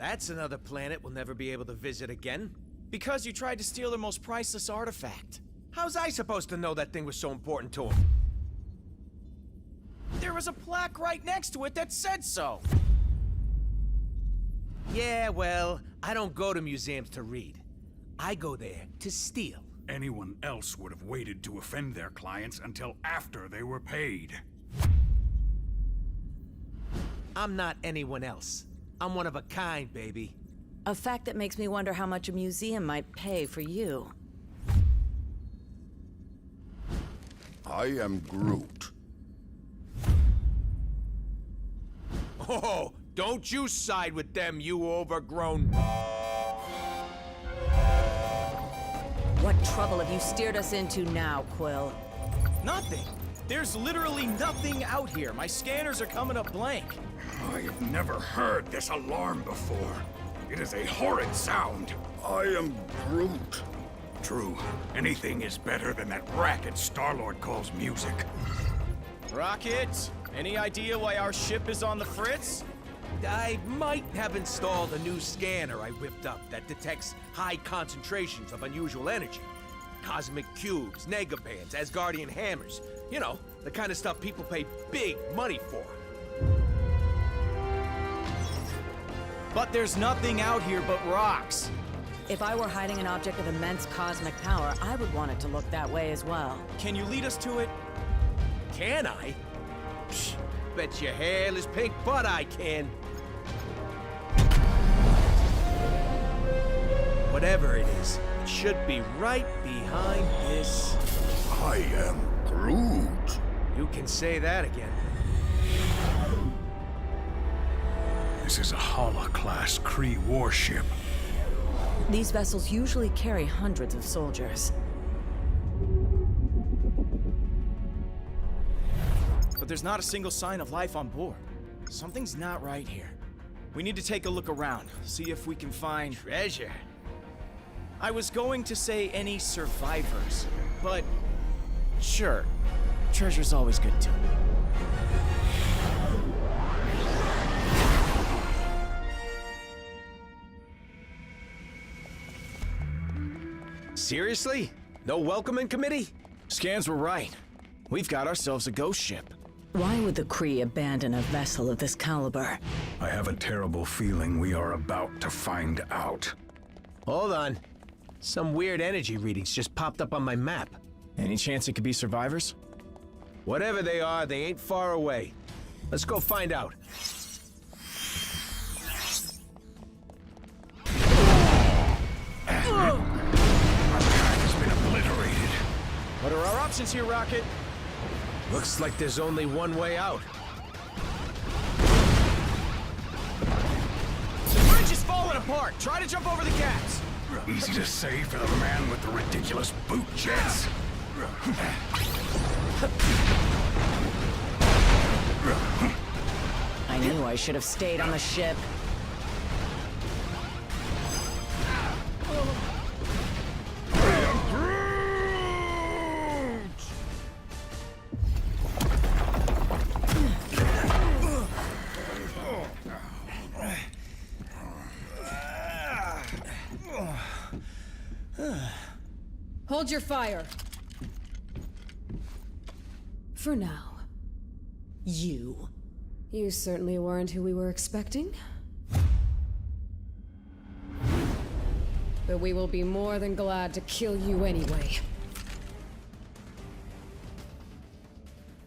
That's another planet we'll never be able to visit again. Because you tried to steal their most priceless artifact. How's I supposed to know that thing was so important to him? There was a plaque right next to it that said so. Yeah, well, I don't go to museums to read. I go there to steal. Anyone else would have waited to offend their clients until after they were paid. I'm not anyone else. I'm one of a kind, baby. A fact that makes me wonder how much a museum might pay for you. I am Groot. Oh, don't you side with them, you overgrown... What trouble have you steered us into now, Quill? Nothing. There's literally nothing out here. My scanners are coming up blank. I have never heard this alarm before. It is a horrid sound. I am Groot. True, anything is better than that racket Star-Lord calls music. Rocket, any idea why our ship is on the fritz? I might have installed a new scanner I whipped up that detects high concentrations of unusual energy. Cosmic cubes, negabands, Asgardian hammers. You know, the kind of stuff people pay big money for. But there's nothing out here but rocks. If I were hiding an object of immense cosmic power, I would want it to look that way as well. Can you lead us to it? Can I? Psh, bet your hairless pink butt I can. Whatever it is, it should be right behind this. I am Groot. You can say that again. This is a Hala-class Kree warship. These vessels usually carry hundreds of soldiers. But there's not a single sign of life on board. Something's not right here. We need to take a look around, see if we can find... Treasure. I was going to say any survivors, but... Sure. Treasure's always good too. Seriously? No welcoming committee? Scans were right. We've got ourselves a ghost ship. Why would the Kree abandon a vessel of this caliber? I have a terrible feeling we are about to find out. Hold on. Some weird energy readings just popped up on my map. Any chance it could be survivors? Whatever they are, they ain't far away. Let's go find out. Our path has been obliterated. What are our options here, Rocket? Looks like there's only one way out. The bridge is falling apart. Try to jump over the gaps. Easy to say for the man with the ridiculous boot jets. I knew I should have stayed on the ship. Hold your fire. For now. You. You certainly weren't who we were expecting. But we will be more than glad to kill you anyway.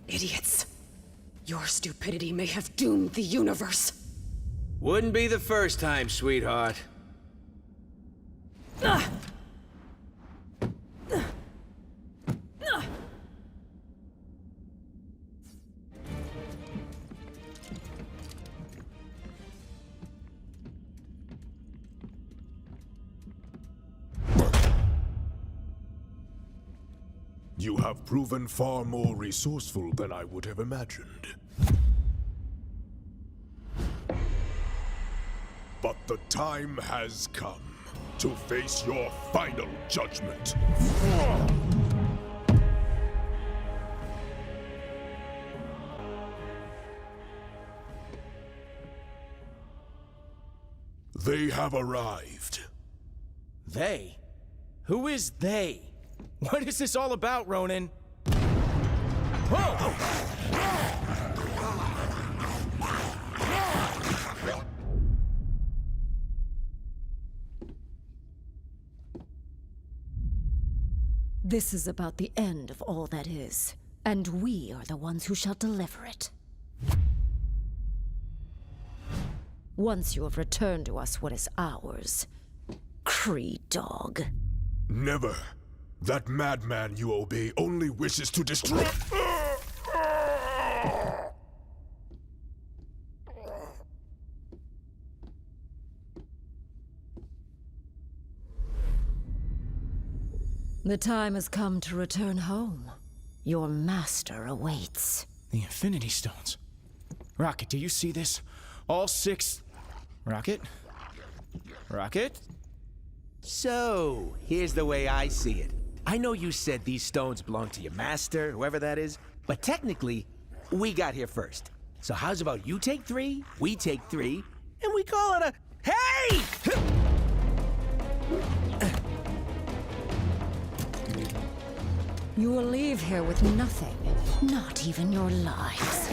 Idiots. Your stupidity may have doomed the universe. Wouldn't be the first time, sweetheart. You have proven far more resourceful than I would have imagined. But the time has come to face your final judgment. They have arrived. They? Who is they? What is this all about, Ronan? Whoa! This is about the end of all that is, and we are the ones who shall deliver it. Once you have returned to us what is ours, Cree dog. Never. That madman you obey only wishes to destroy. The time has come to return home. Your master awaits. The Infinity Stones. Rocket, do you see this? All 6... Rocket? Rocket? So, here's the way I see it. I know you said these stones belong to your master, whoever that is, but technically, we got here first. So how's about you take 3, we take 3, and we call it a... Hey! You will leave here with nothing, not even your lives.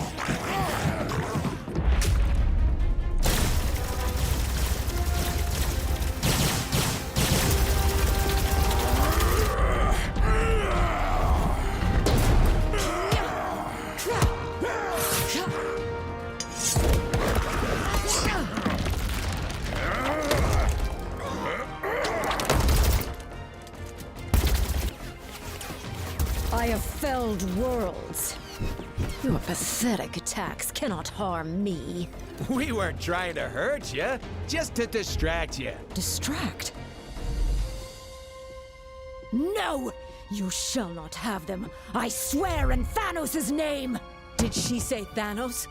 I have felled worlds. Your pathetic attacks cannot harm me. We weren't trying to hurt you, just to distract you. Distract? No! You shall not have them. I swear in Thanos' name! Did she say Thanos?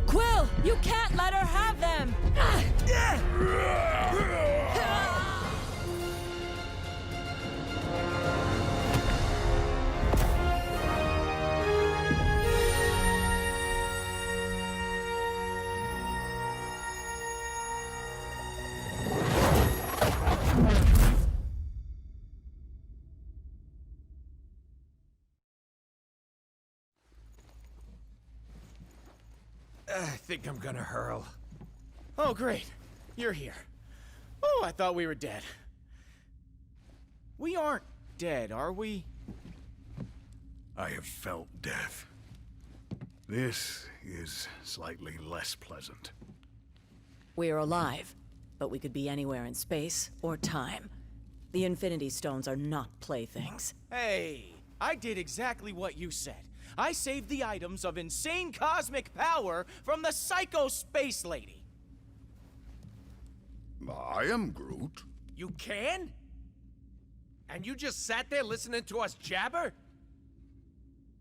Quill, you can't let her have them! I think I'm gonna hurl. Oh, great. You're here. Oh, I thought we were dead. We aren't dead, are we? I have felt death. This is slightly less pleasant. We are alive, but we could be anywhere in space or time. The Infinity Stones are not playthings. Hey, I did exactly what you said. I saved the items of insane cosmic power from the Psycho Space Lady. I am Groot. You can? And you just sat there listening to us jabber?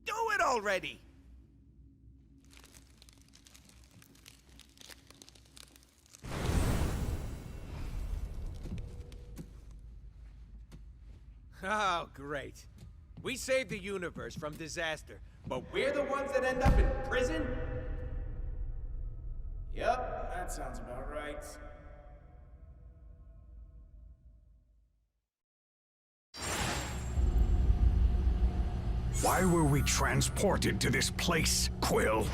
Do it already! Oh, great. We saved the universe from disaster, but we're the ones that end up in prison? Yep, that sounds about right. Why were we transported to this place, Quill?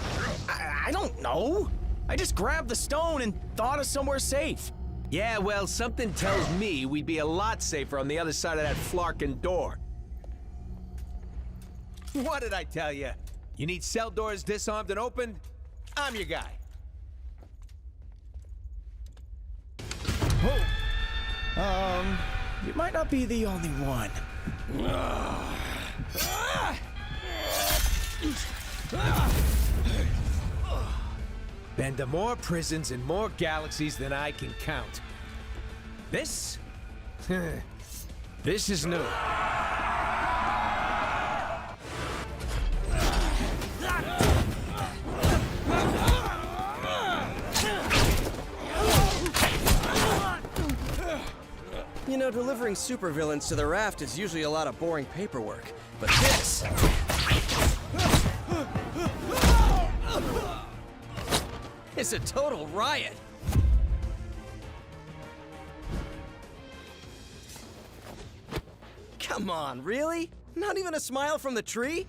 I don't know. I just grabbed the stone and thought of somewhere safe. Yeah, well, something tells me we'd be a lot safer on the other side of that flarkin' door. What did I tell you? You need cell doors disarmed and opened? I'm your guy. You might not be the only one. Been to more prisons in more galaxies than I can count. This? This is new. You know, delivering supervillains to the raft is usually a lot of boring paperwork. But this... is a total riot. Come on, really? Not even a smile from the tree?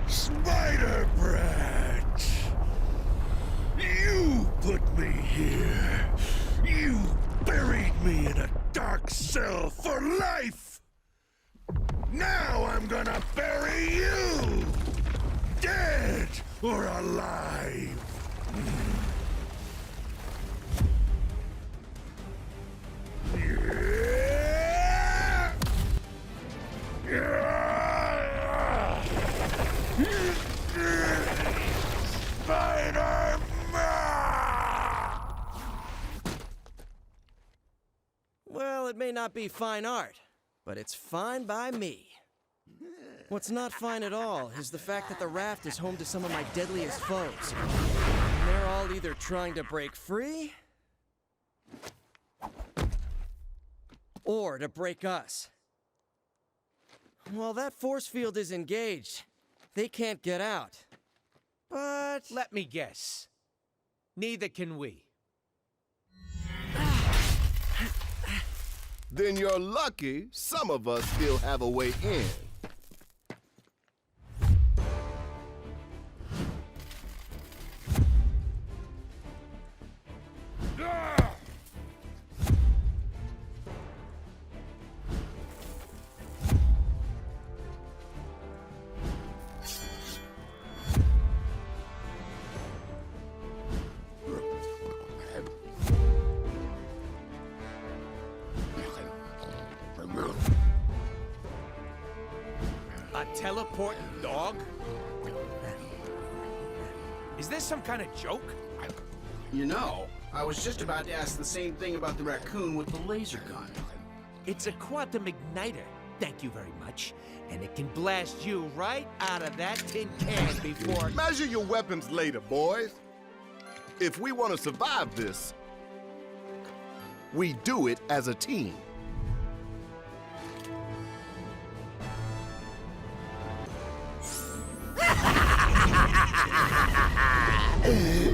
Spider Brat! You put me here. You buried me in a dark cell for life. Now I'm gonna bury you! Dead or alive! Well, it may not be fine art, but it's fine by me. What's not fine at all is the fact that the raft is home to some of my deadliest foes. And they're all either trying to break free, or to break us. Well, that force field is engaged. They can't get out. But Let me guess. Neither can we. Then you're lucky some of us still have a way in. A teleporting dog? Is this some kind of joke? You know, I was just about to ask the same thing about the raccoon with the laser gun. It's a quantum igniter. Thank you very much. And it can blast you right out of that tin can before... Measure your weapons later, boys. If we want to survive this, we do it as a team.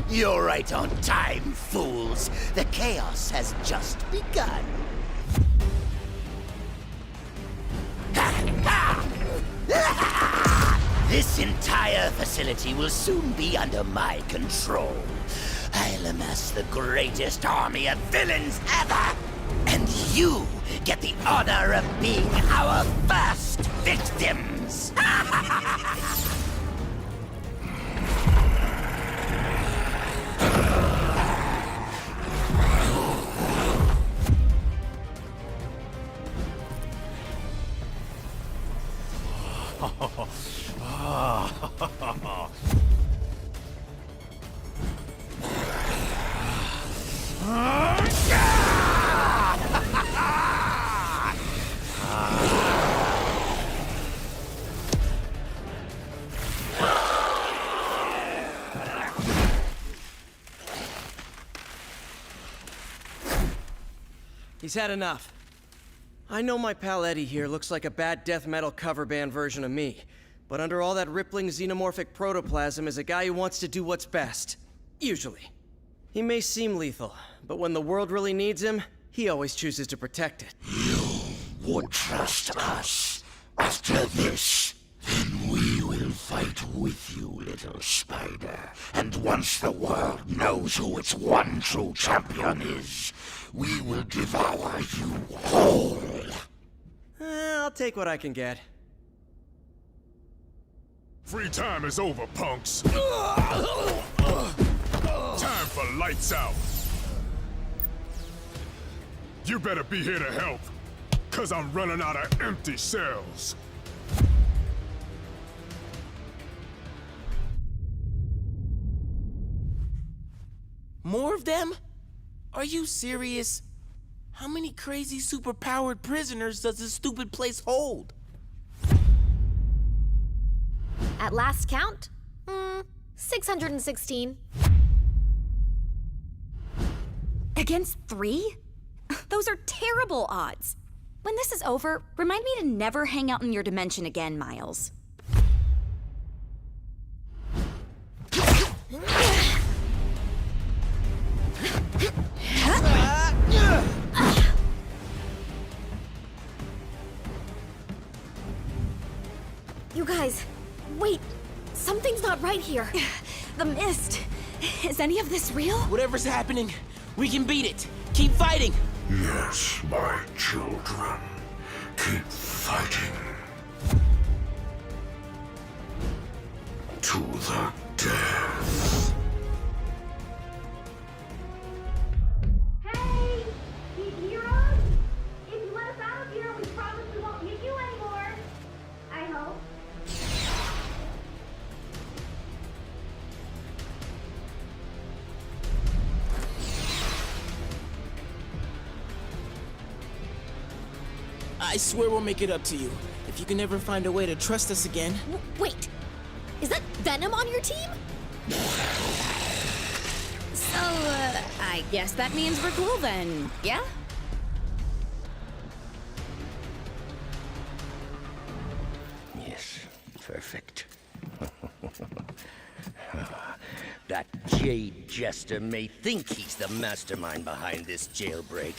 You're right on time, fools. The chaos has just begun. This entire facility will soon be under my control. I'll amass the greatest army of villains ever, and you get the honor of being our first victims. he's had enough. I know my pal Eddie here looks like a bad death metal cover band version of me, but under all that rippling xenomorphic protoplasm is a guy who wants to do what's best. Usually. He may seem lethal, but when the world really needs him, he always chooses to protect it. You would trust us. After this, then we will fight with you, little spider. And once the world knows who its one true champion is, we will devour you whole. I'll take what I can get. Free time is over, punks. Time for lights out. You better be here to help, 'cause I'm running out of empty cells. More of them? Are you serious? How many crazy superpowered prisoners does this stupid place hold? At last count, 616. Against 3? Those are terrible odds. When this is over, remind me to never hang out in your dimension again, Miles. You guys, wait. Something's not right here. The mist. Is any of this real? Whatever's happening, we can beat it. Keep fighting. Yes, my children. Keep fighting. To the death. Hey! You hear us? If you let us out of here, we promise we won't hit you anymore. I hope. I swear we'll make it up to you. If you can ever find a way to trust us again. Wait, is that Venom on your team? So, I guess that means we're cool then, yeah? Yes, perfect. That jade jester may think he's the mastermind behind this jailbreak.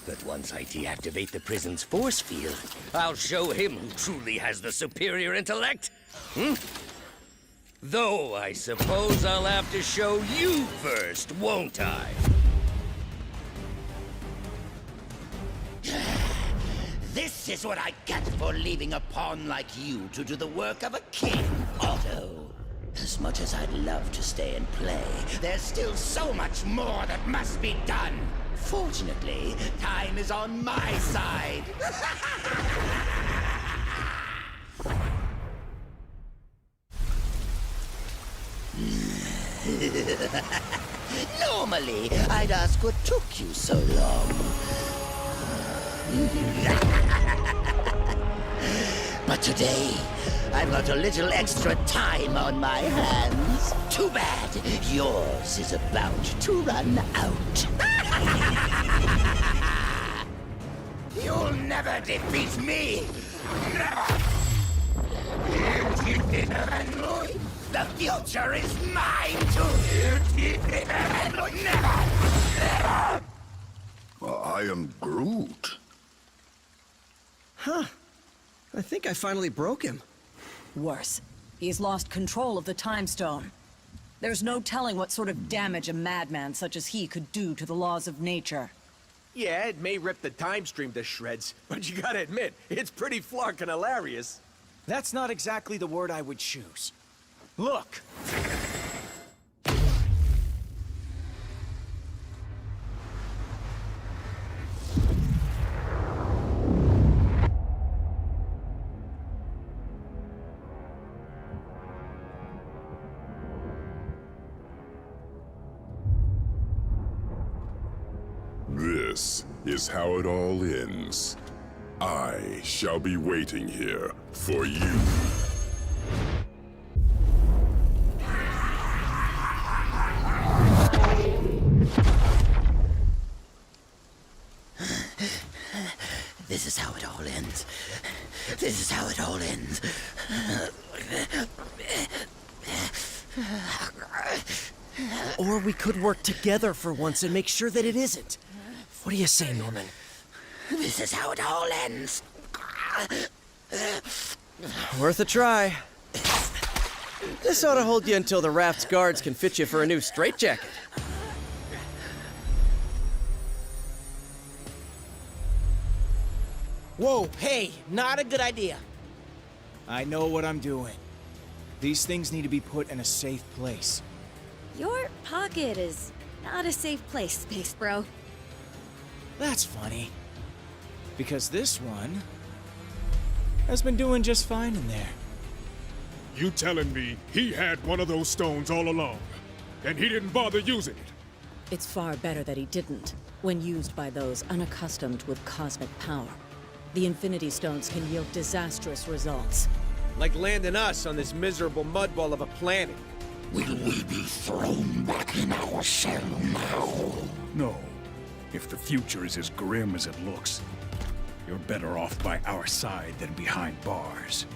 But once I deactivate the prison's force field, I'll show him who truly has the superior intellect. Though I suppose I'll have to show you first, won't I? This is what I get for leaving a pawn like you to do the work of a king, Otto. As much as I'd love to stay and play, there's still so much more that must be done. Fortunately, time is on my side. Normally, I'd ask what took you so long. But today, I've got a little extra time on my hands. Too bad. Yours is about to run out. You'll never defeat me. Never. The future is mine to never. I am Groot. Huh. I think I finally broke him. Worse, he's lost control of the Time Stone. There's no telling what sort of damage a madman such as he could do to the laws of nature. Yeah, it may rip the time stream to shreds, but you gotta admit, it's pretty flarkin' hilarious. That's not exactly the word I would choose. Look! This is how it all ends. I shall be waiting here for you. This is how it all ends. This is how it all ends. Or we could work together for once and make sure that it isn't. What do you say, Norman? This is how it all ends. Worth a try. This ought to hold you until the raft's guards can fit you for a new straitjacket. Whoa, hey, not a good idea. I know what I'm doing. These things need to be put in a safe place. Your pocket is not a safe place, Space Bro. That's funny. Because this one has been doing just fine in there. You telling me he had one of those stones all along, and he didn't bother using it? It's far better that he didn't, when used by those unaccustomed with cosmic power. The Infinity Stones can yield disastrous results. Like landing us on this miserable mudball of a planet. Will we be thrown back in our cell now? No. If the future is as grim as it looks. You're better off by our side than behind bars.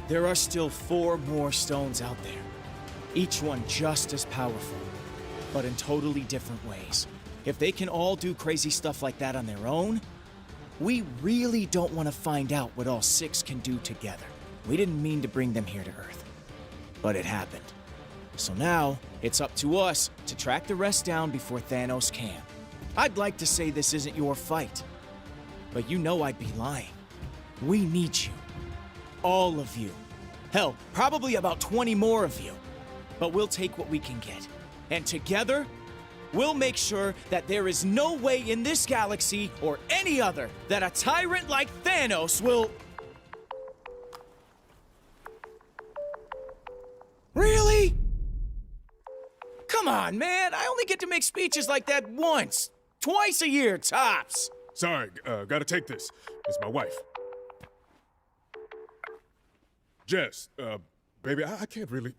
There are still 4 more stones out there. Each one just as powerful, but in totally different ways. If they can all do crazy stuff like that on their own, we really don't want to find out what all 6 can do together. We didn't mean to bring them here to Earth, but it happened. So now, it's up to us to track the rest down before Thanos can. I'd like to say this isn't your fight, but you know I'd be lying. We need you. All of you. Hell, probably about 20 more of you. But we'll take what we can get. And together, we'll make sure that there is no way in this galaxy or any other that a tyrant like Thanos will... Really? Come on, man. I only get to make speeches like that once. Twice a year, tops. Sorry, gotta take this. It's my wife. Jess, baby, I can't really...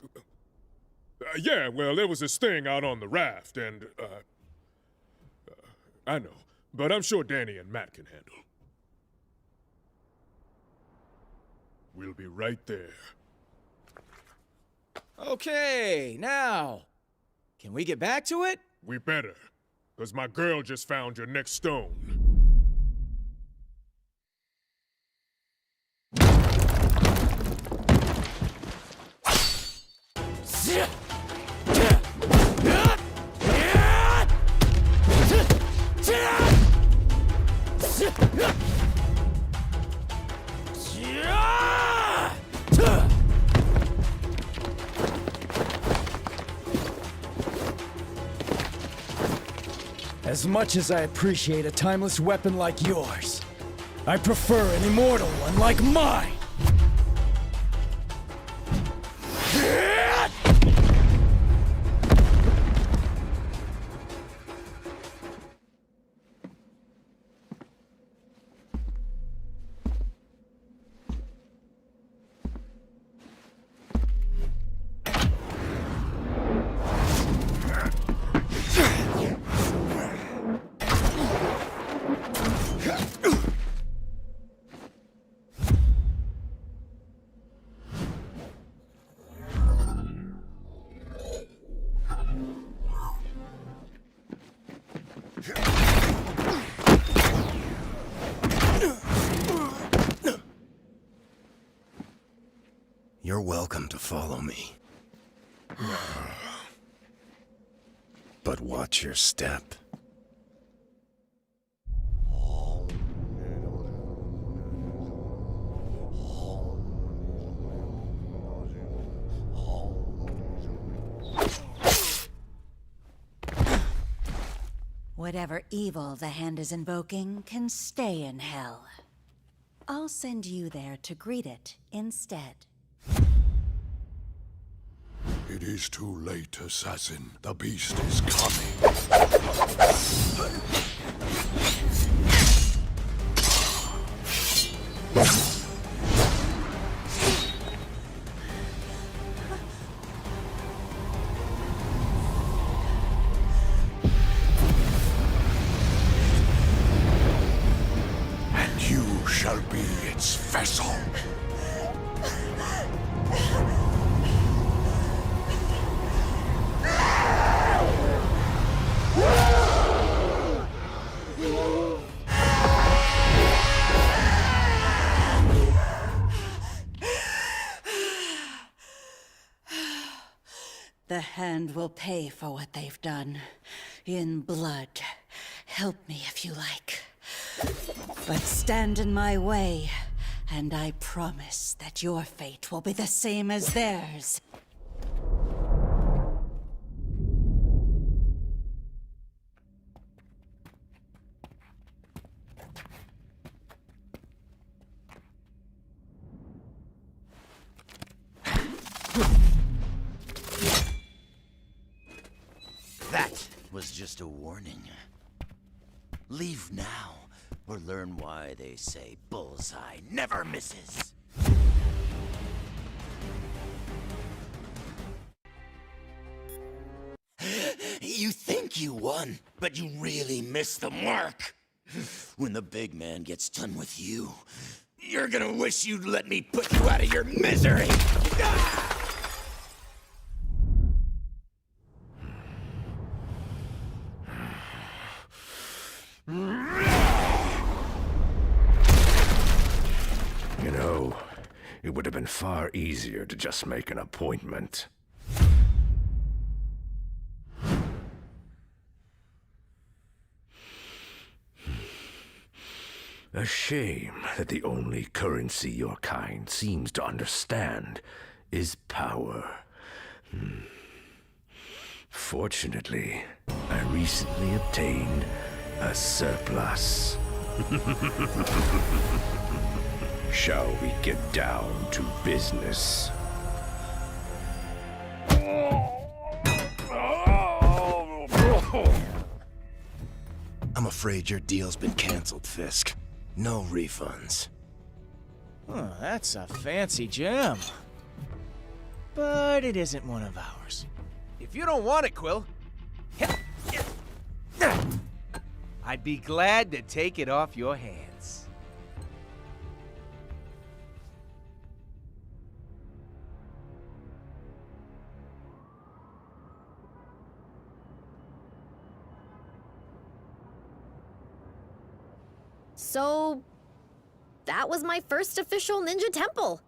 yeah, well, there was this thing out on the raft, and, I know, but I'm sure Danny and Matt can handle. We'll be right there. Okay, now, can we get back to it? We better, because my girl just found your next stone. As much as I appreciate a timeless weapon like yours, I prefer an immortal one like mine! You're welcome to follow me. But watch your step. Whatever evil the hand is invoking can stay in hell. I'll send you there to greet it instead. It is too late, assassin. The beast is coming. And you shall be its vessel. The hand will pay for what they've done. In blood. Help me if you like. But stand in my way, and I promise that your fate will be the same as theirs. That was just a warning. Leave now, or learn why they say bullseye never misses. You think you won, but you really missed the mark. When the big man gets done with you, you're gonna wish you'd let me put you out of your misery! You know, it would have been far easier to just make an appointment. A shame that the only currency your kind seems to understand is power. Fortunately, I recently obtained a surplus. Shall we get down to business? I'm afraid your deal's been canceled, Fisk. No refunds. Huh, that's a fancy gem. But it isn't one of ours. If you don't want it, Quill, I'd be glad to take it off your hands. So, that was my first official ninja temple.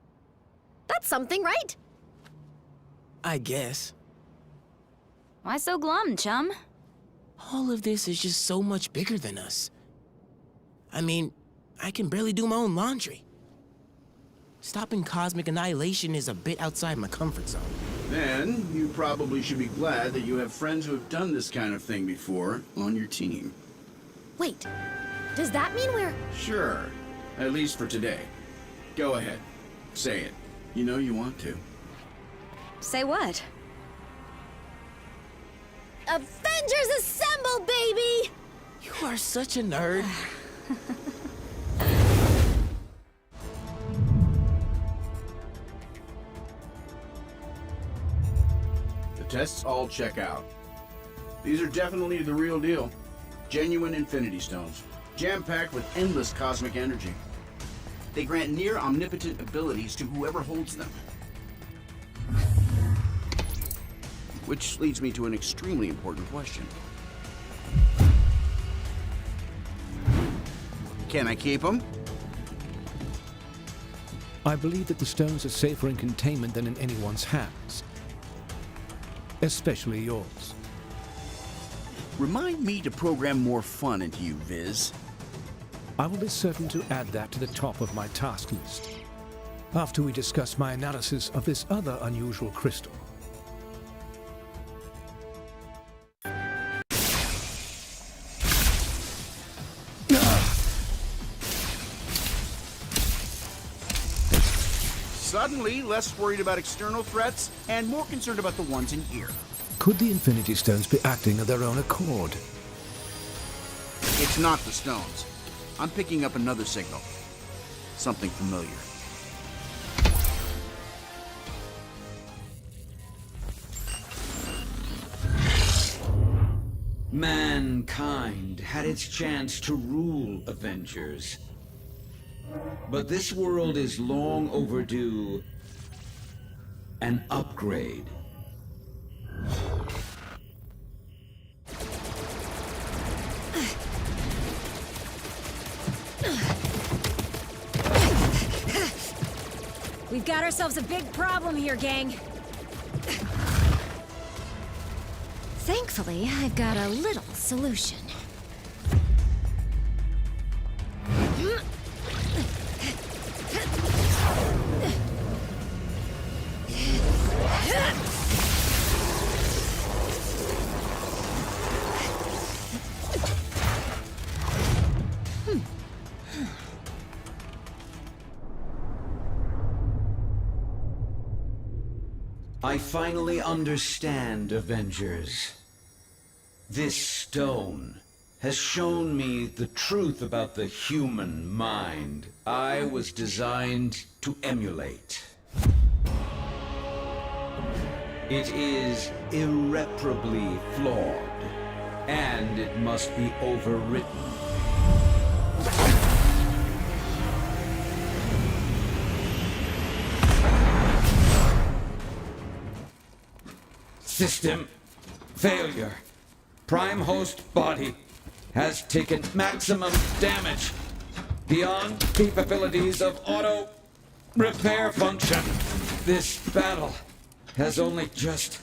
That's something, right? I guess. Why so glum, chum? All of this is just so much bigger than us. I mean, I can barely do my own laundry. Stopping cosmic annihilation is a bit outside my comfort zone. Then, you probably should be glad that you have friends who have done this kind of thing before on your team. Wait, does that mean we're... Sure, at least for today. Go ahead, say it. You know you want to. Say what? Avengers Assemble, baby! You are such a nerd. The tests all check out. These are definitely the real deal. Genuine Infinity Stones, jam-packed with endless cosmic energy. They grant near omnipotent abilities to whoever holds them. Which leads me to an extremely important question. Can I keep them? I believe that the stones are safer in containment than in anyone's hands. Especially yours. Remind me to program more fun into you, Viz. I will be certain to add that to the top of my task list. After we discuss my analysis of this other unusual crystal. Suddenly, less worried about external threats and more concerned about the ones in here. Could the Infinity Stones be acting of their own accord? It's not the stones. I'm picking up another signal. Something familiar. Mankind had its chance to rule Avengers. But this world is long overdue an upgrade. We've got ourselves a big problem here, gang. Thankfully, I've got a little solution. I finally understand, Avengers. This stone has shown me the truth about the human mind I was designed to emulate. It is irreparably flawed, and it must be overwritten. System failure. Prime host body has taken maximum damage beyond capabilities of auto repair function. This battle has only just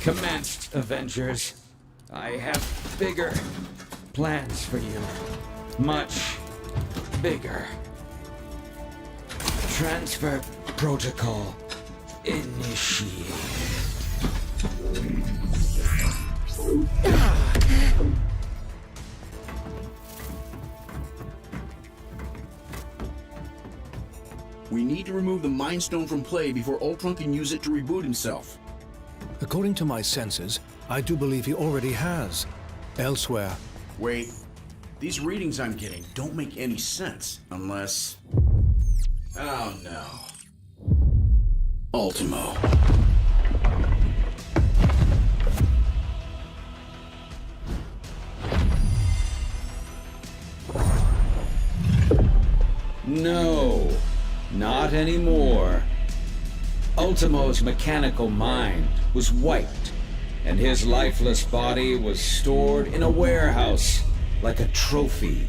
commenced, Avengers. I have bigger plans for you. Much bigger. Transfer protocol initiated. We need to remove the Mind Stone from play before Ultron can use it to reboot himself. According to my senses, I do believe he already has. Elsewhere. Wait. These readings I'm getting don't make any sense, unless... Oh no. Ultimo. No, not anymore. Ultimo's mechanical mind was wiped, and his lifeless body was stored in a warehouse like a trophy.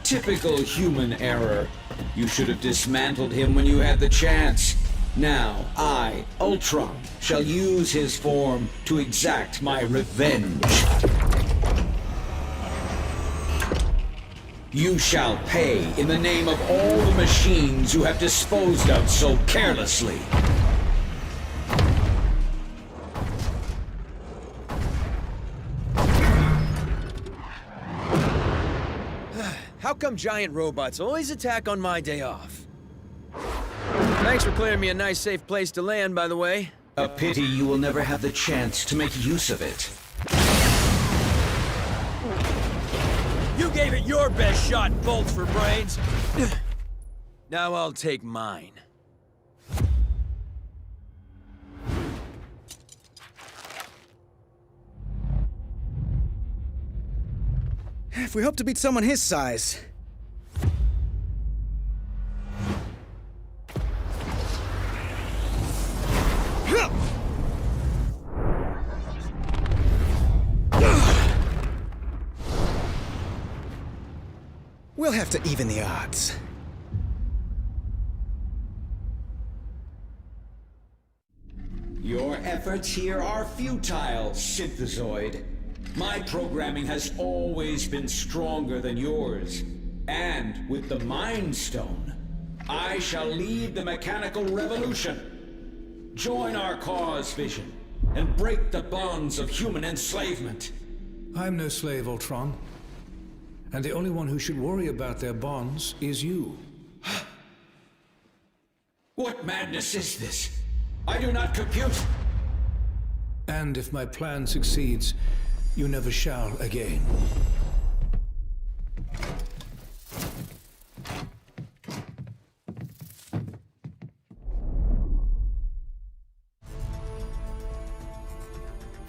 Typical human error. You should have dismantled him when you had the chance. Now, I, Ultron, shall use his form to exact my revenge. You shall pay in the name of all the machines you have disposed of so carelessly. How come giant robots always attack on my day off? Thanks for clearing me a nice, safe place to land, by the way. A pity you will never have the chance to make use of it. You gave it your best shot, bolts for brains. Now I'll take mine. If we hope to beat someone his size. We'll have to even the odds. Your efforts here are futile, Synthezoid. My programming has always been stronger than yours. And with the Mind Stone, I shall lead the mechanical revolution. Join our cause, Vision, and break the bonds of human enslavement. I'm no slave, Ultron. And the only one who should worry about their bonds is you. What madness is this? I do not compute. And if my plan succeeds, you never shall again.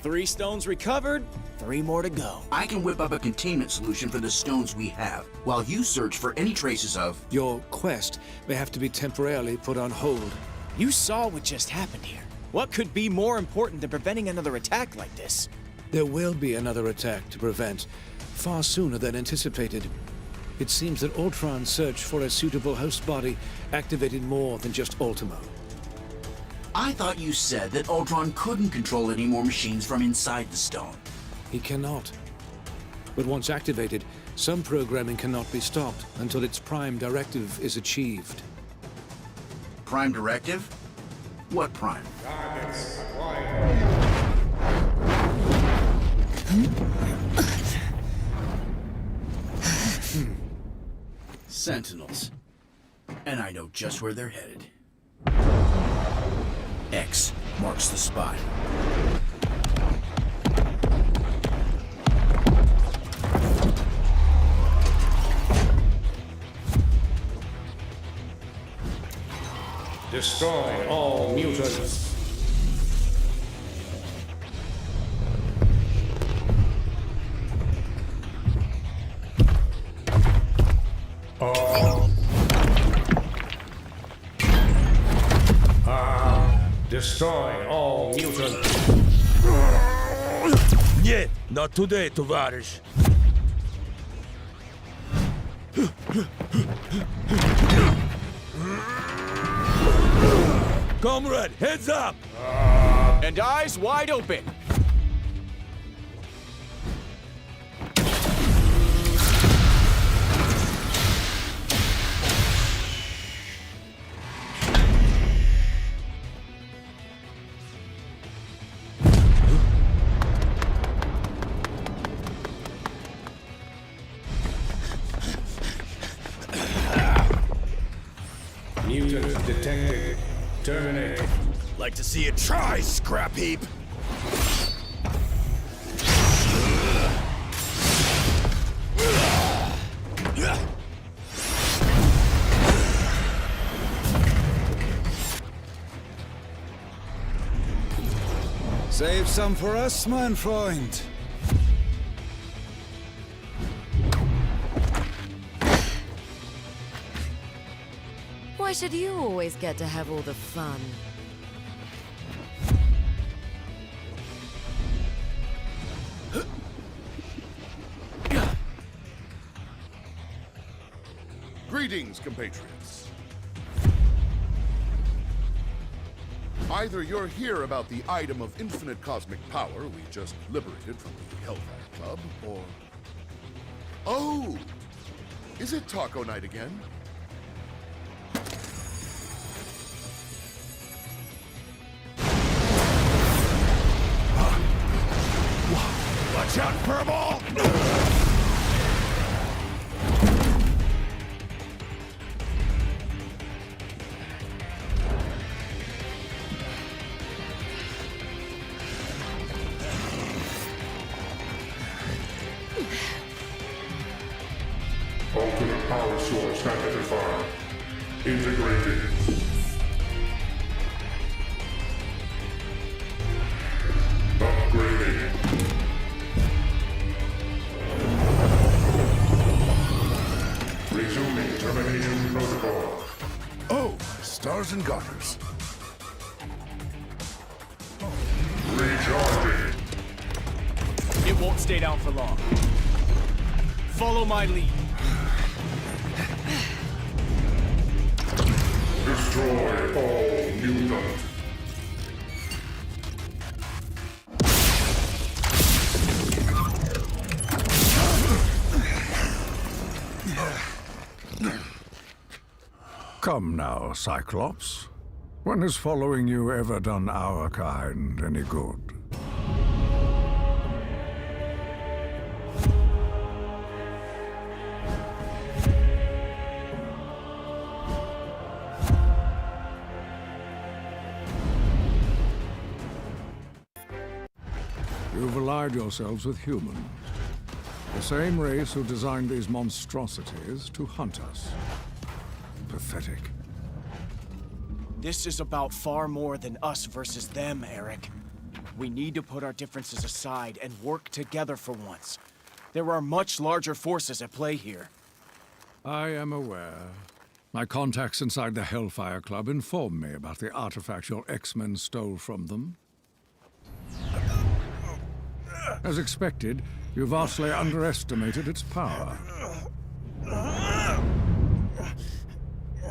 Three stones recovered, 3 more to go. I can whip up a containment solution for the stones we have, while you search for any traces of... Your quest may have to be temporarily put on hold. You saw what just happened here. What could be more important than preventing another attack like this? There will be another attack to prevent, far sooner than anticipated. It seems that Ultron's search for a suitable host body activated more than just Ultimo. I thought you said that Ultron couldn't control any more machines from inside the stone. He cannot. But once activated, some programming cannot be stopped until its prime directive is achieved. Prime directive? What prime? Targets acquired. Sentinels. And I know just where they're headed. X marks the spot. Destroy all mutants. Destroy all mutants. Нет, not today, товарищ. Comrade, heads up! And eyes wide open. Mutant detected. Terminate. Like to see you try, scrap heap. Save some for us, mein Freund. Why should you always get to have all the fun? Greetings, compatriots. Either you're here about the item of infinite cosmic power we just liberated from the Hellfire Club, or... Oh! Is it taco night again? Watch out, Furball! Ultimate power source identified. Integrated. Upgraded. Resuming termination protocol. Oh, stars and garters. Recharging. It won't stay down for long. Follow my lead. Destroy all mutants. Come now, Cyclops. When has following you ever done our kind any good? You've allied yourselves with humans. The same race who designed these monstrosities to hunt us. Pathetic. This is about far more than us versus them, Eric. We need to put our differences aside and work together for once. There are much larger forces at play here. I am aware. My contacts inside the Hellfire Club informed me about the artifact your X-Men stole from them. As expected, you vastly underestimated its power.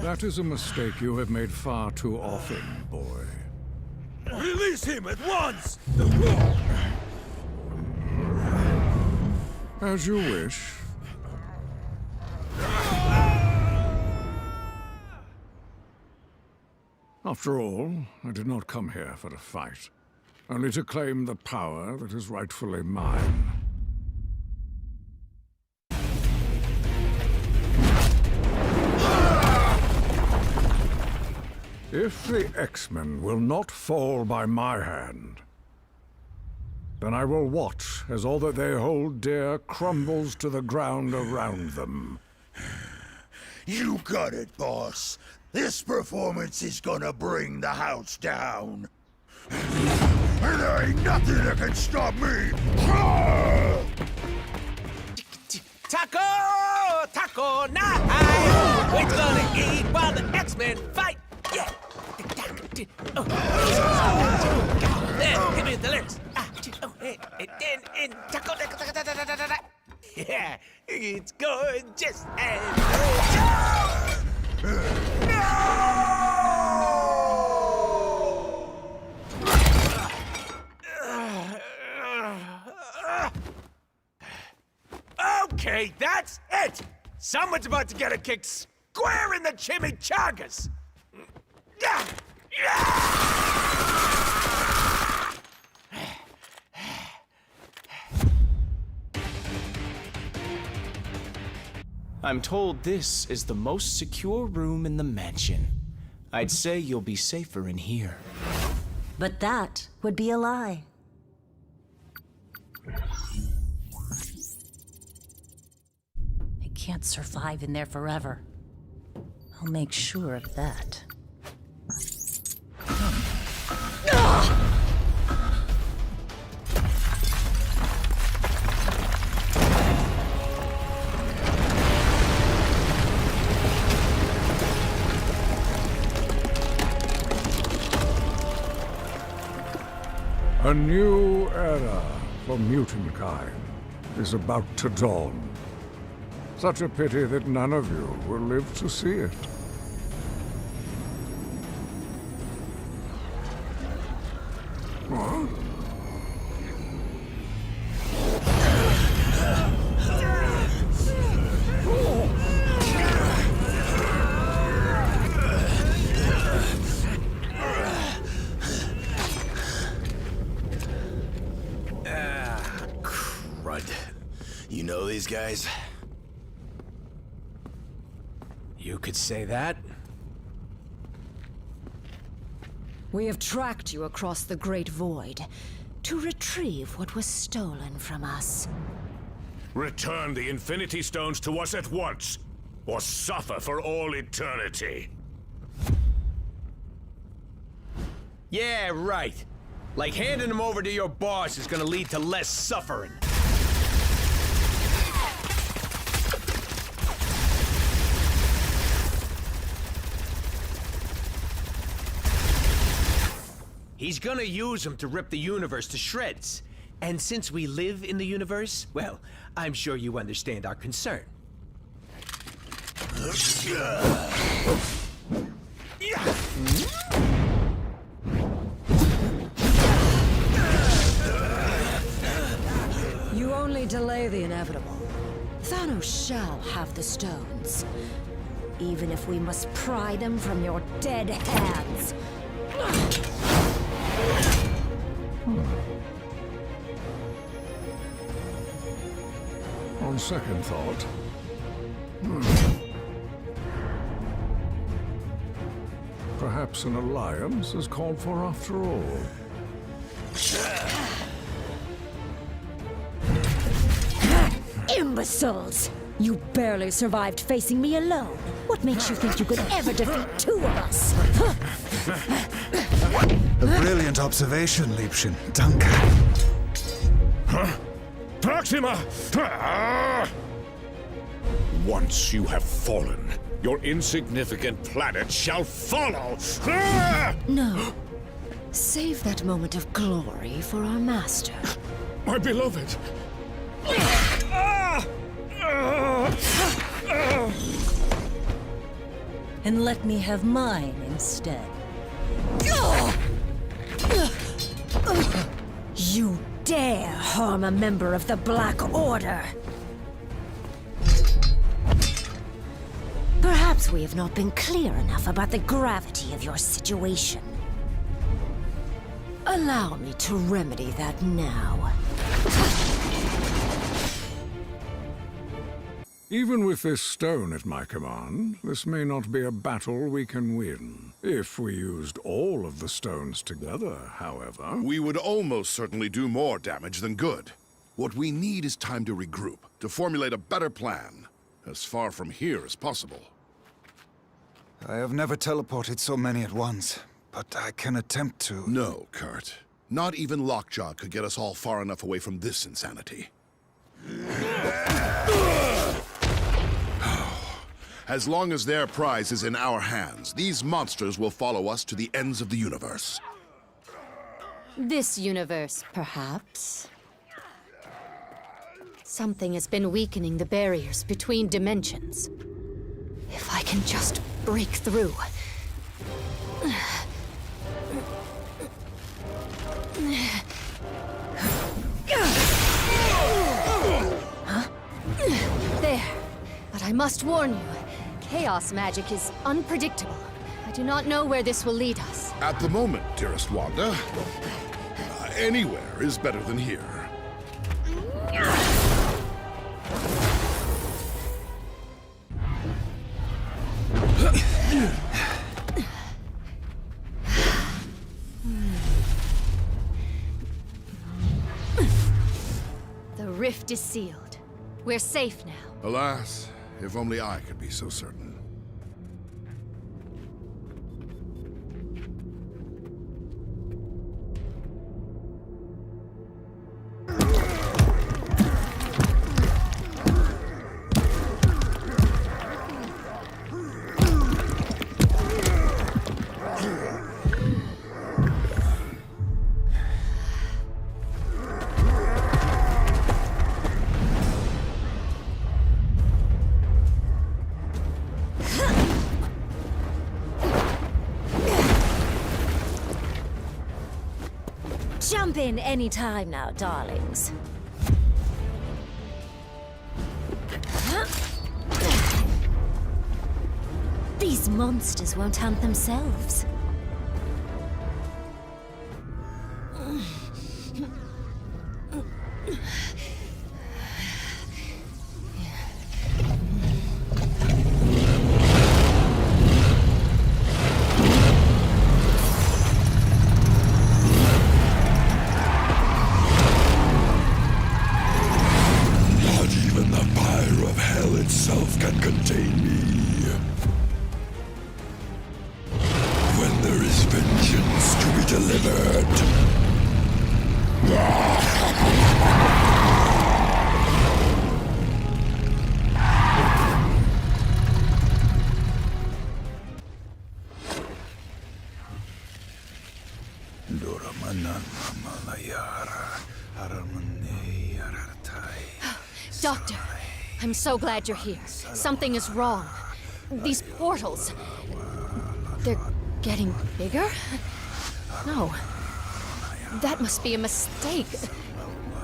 That is a mistake you have made far too often, boy. Release him at once! As you wish. After all, I did not come here for a fight, only to claim the power that is rightfully mine. If the X-Men will not fall by my hand, then I will watch as all that they hold dear crumbles to the ground around them. You got it, boss. This performance is gonna bring the house down. And there ain't nothing that can stop me! Taco! Taco night! We're gonna eat while the X-Men fight! Yeah! Give me the lyrics. Yeah, it's gorgeous and Okay, that's it! Someone's about to get a kick square in the chimichangas! I'm told this is the most secure room in the mansion. I'd say you'll be safer in here. But that would be a lie. I can't survive in there forever. I'll make sure of that. A new era for mutant kind is about to dawn. Such a pity that none of you will live to see it. What? You know these guys? You could say that. We have tracked you across the Great Void to retrieve what was stolen from us. Return the Infinity Stones to us at once, or suffer for all eternity. Yeah, right. Like handing them over to your boss is gonna lead to less suffering. He's gonna use them to rip the universe to shreds. And since we live in the universe, well, I'm sure you understand our concern. You only delay the inevitable. Thanos shall have the stones. Even if we must pry them from your dead hands. On second thought, perhaps an alliance is called for after all. Imbeciles! You barely survived facing me alone. What makes you think you could ever defeat two of us? A brilliant observation, Liebchen. Danke. Huh? Proxima! Once you have fallen, your insignificant planet shall follow! No. Save that moment of glory for our master. My beloved! And let me have mine instead. You dare harm a member of the Black Order! Perhaps we have not been clear enough about the gravity of your situation. Allow me to remedy that now. Even with this stone at my command, this may not be a battle we can win. If we used all of the stones together, however... We would almost certainly do more damage than good. What we need is time to regroup, to formulate a better plan, as far from here as possible. I have never teleported so many at once, but I can attempt to... No, Kurt. Not even Lockjaw could get us all far enough away from this insanity. As long as their prize is in our hands, these monsters will follow us to the ends of the universe. This universe, perhaps. Something has been weakening the barriers between dimensions. If I can just break through. Huh? There. But I must warn you, chaos magic is unpredictable. I do not know where this will lead us. At the moment, dearest Wanda, anywhere is better than here. The rift is sealed. We're safe now. Alas, if only I could be so certain. Jump in any time now, darlings. These monsters won't hunt themselves. Doctor, I'm so glad you're here. Something is wrong. These portals... they're getting bigger? No. That must be a mistake.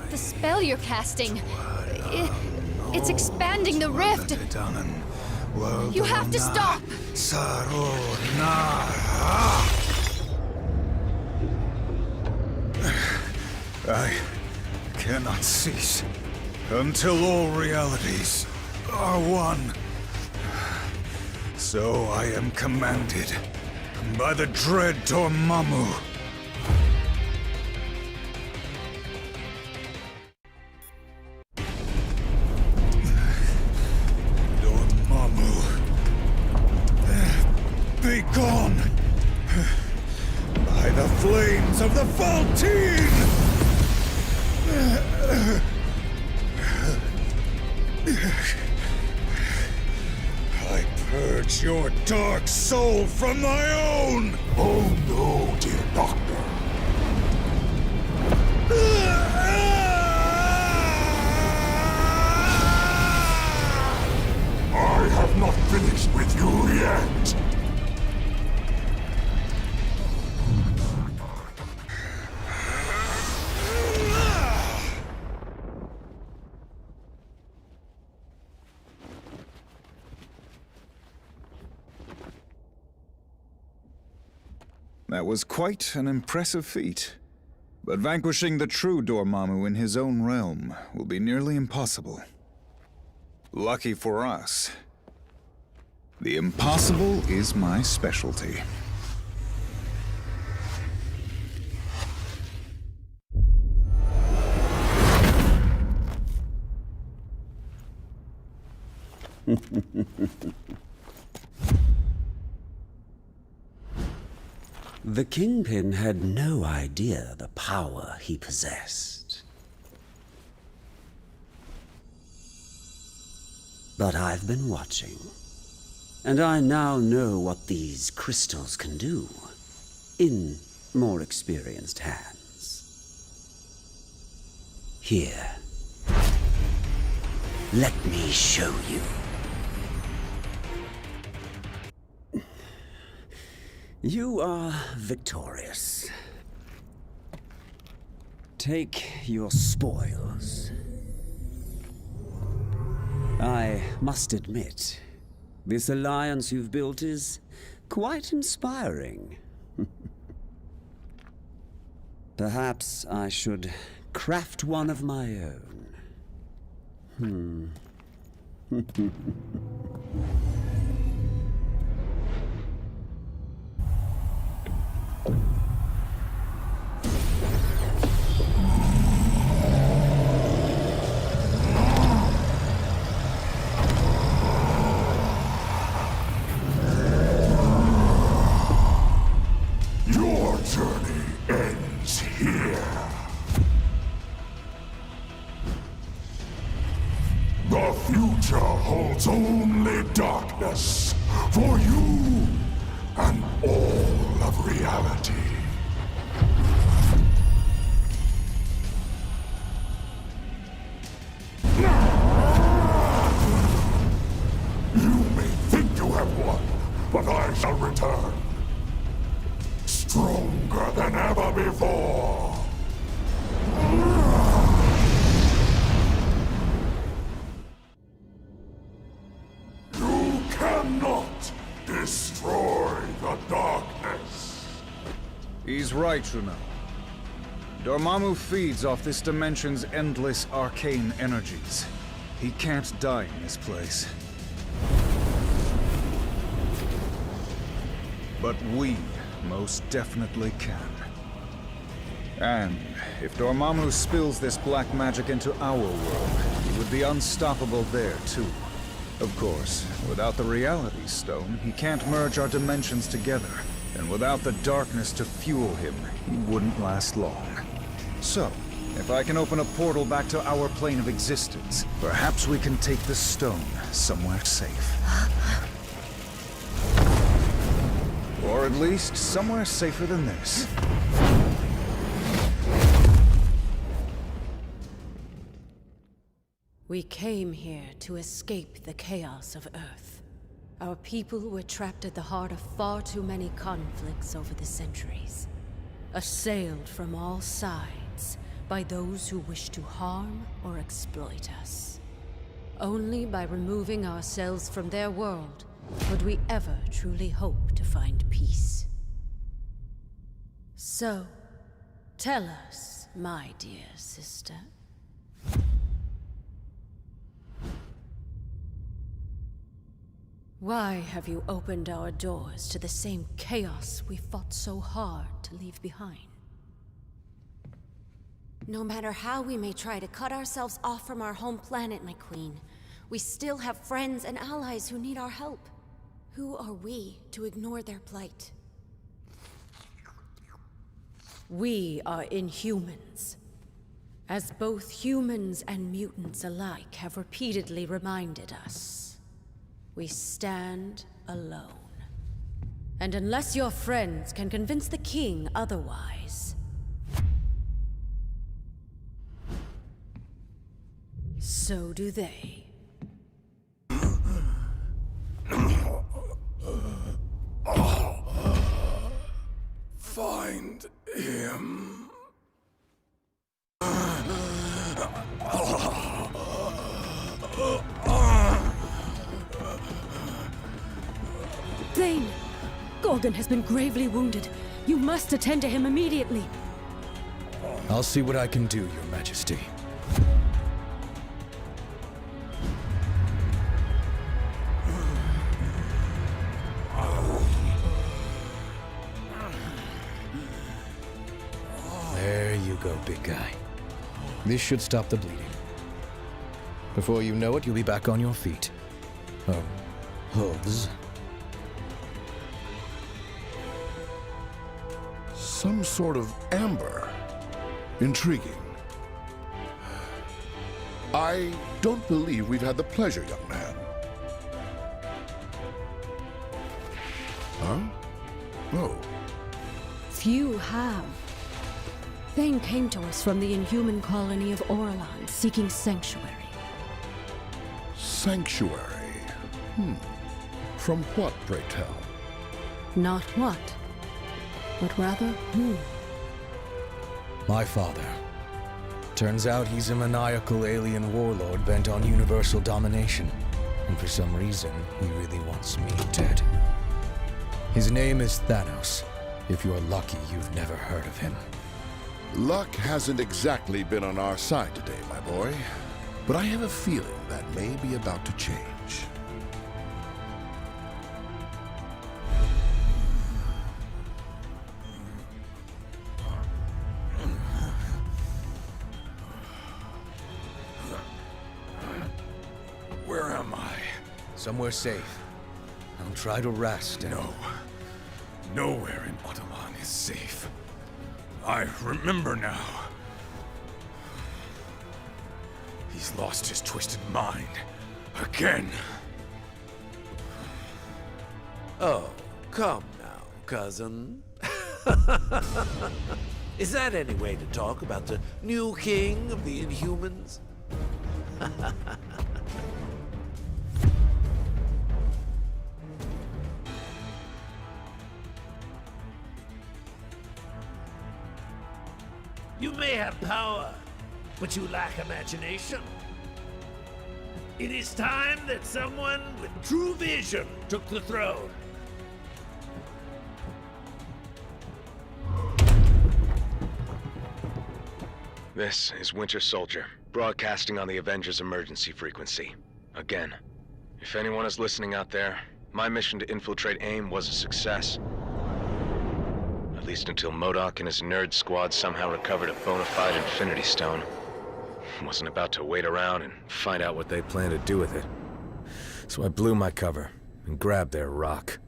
The spell you're casting... it's expanding the rift. You have to stop! I cannot cease until all realities are one. So I am commanded by the dread Dormammu. Dormammu, be gone by the flames of the Faltine! I purge your dark soul from my own! Oh no, dear Doctor. I have not finished with you yet. That was quite an impressive feat. But vanquishing the true Dormammu in his own realm will be nearly impossible. Lucky for us, the impossible is my specialty. The Kingpin had no idea the power he possessed. But I've been watching. And I now know what these crystals can do, in more experienced hands. Here. Let me show you. You are victorious. Take your spoils. I must admit, this alliance you've built is quite inspiring. Perhaps I should craft one of my own. Your journey ends here. The future holds only darkness for you and all of reality. You may think you have won, but I shall return. Stronger than ever before. You cannot destroy the darkness. He's right, Juno. Dormammu feeds off this dimension's endless arcane energies. He can't die in this place. But we most definitely can. And if Dormammu spills this black magic into our world, he would be unstoppable there too. Of course, without the Reality Stone, he can't merge our dimensions together. And without the darkness to fuel him, he wouldn't last long. So, if I can open a portal back to our plane of existence, perhaps we can take the stone somewhere safe. Or at least somewhere safer than this. We came here to escape the chaos of Earth. Our people were trapped at the heart of far too many conflicts over the centuries. Assailed from all sides by those who wish to harm or exploit us. Only by removing ourselves from their world would we ever truly hope to find peace. So, tell us, my dear sister. Why have you opened our doors to the same chaos we fought so hard to leave behind? No matter how we may try to cut ourselves off from our home planet, my queen, we still have friends and allies who need our help. Who are we to ignore their plight? We are Inhumans. As both humans and mutants alike have repeatedly reminded us, we stand alone. And unless your friends can convince the king otherwise, so do they. Find him. Thane! Gorgon has been gravely wounded. You must attend to him immediately. I'll see what I can do, Your Majesty. There you go, big guy. This should stop the bleeding. Before you know it, you'll be back on your feet. Oh, hooves. Some sort of amber. Intriguing. I don't believe we've had the pleasure, young man. Huh? Oh. Few have. Thane came to us from the inhuman colony of Orlan, seeking sanctuary. Sanctuary? From what, pray tell? Not what, but rather who. My father. Turns out he's a maniacal alien warlord bent on universal domination. And for some reason, he really wants me dead. His name is Thanos. If you're lucky, you've never heard of him. Luck hasn't exactly been on our side today, my boy. But I have a feeling that may be about to change. Where am I? Somewhere safe. I'll try to rest and... No. Nowhere in Ottoman is safe. I remember now. He's lost his twisted mind. Again. Oh, come now, cousin. Is that any way to talk about the new king of the Inhumans? You may have power, but you lack imagination. It is time that someone with true vision took the throne. This is Winter Soldier, broadcasting on the Avengers emergency frequency. Again, if anyone is listening out there, my mission to infiltrate AIM was a success. At least until MODOK and his nerd squad somehow recovered a bona fide Infinity Stone. Wasn't about to wait around and find out what they plan to do with it. So I blew my cover and grabbed their rock.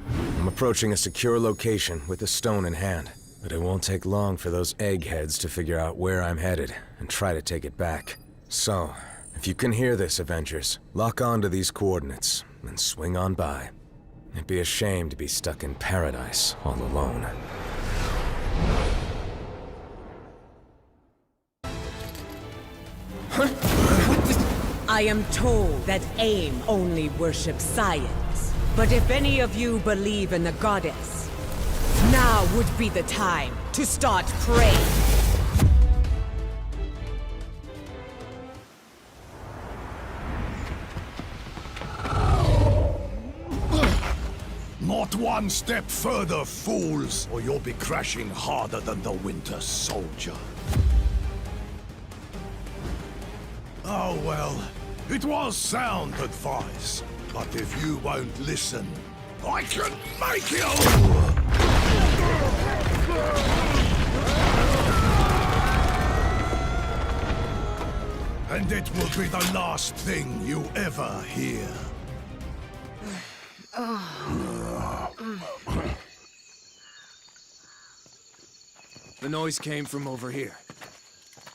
I'm approaching a secure location with the stone in hand, but it won't take long for those eggheads to figure out where I'm headed and try to take it back. So, if you can hear this, Avengers, lock on to these coordinates and swing on by. It'd be a shame to be stuck in paradise all alone. I am told that AIM only worships science. But if any of you believe in the goddess, now would be the time to start praying. Not one step further, fools, or you'll be crashing harder than the Winter Soldier. Oh well, it was sound advice, but if you won't listen, I can make you! And it will be the last thing you ever hear. The noise came from over here.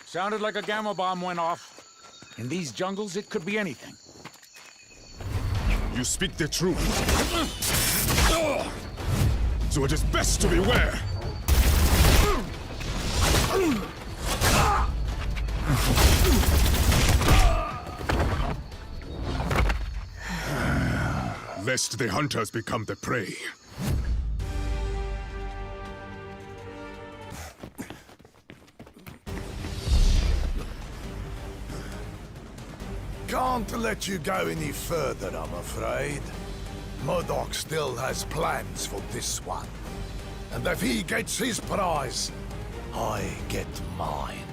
Sounded like a gamma bomb went off. In these jungles, it could be anything. You speak the truth. So it is best to beware. Lest the hunters become the prey. Can't let you go any further, I'm afraid. MODOK still has plans for this one. And if he gets his prize, I get mine.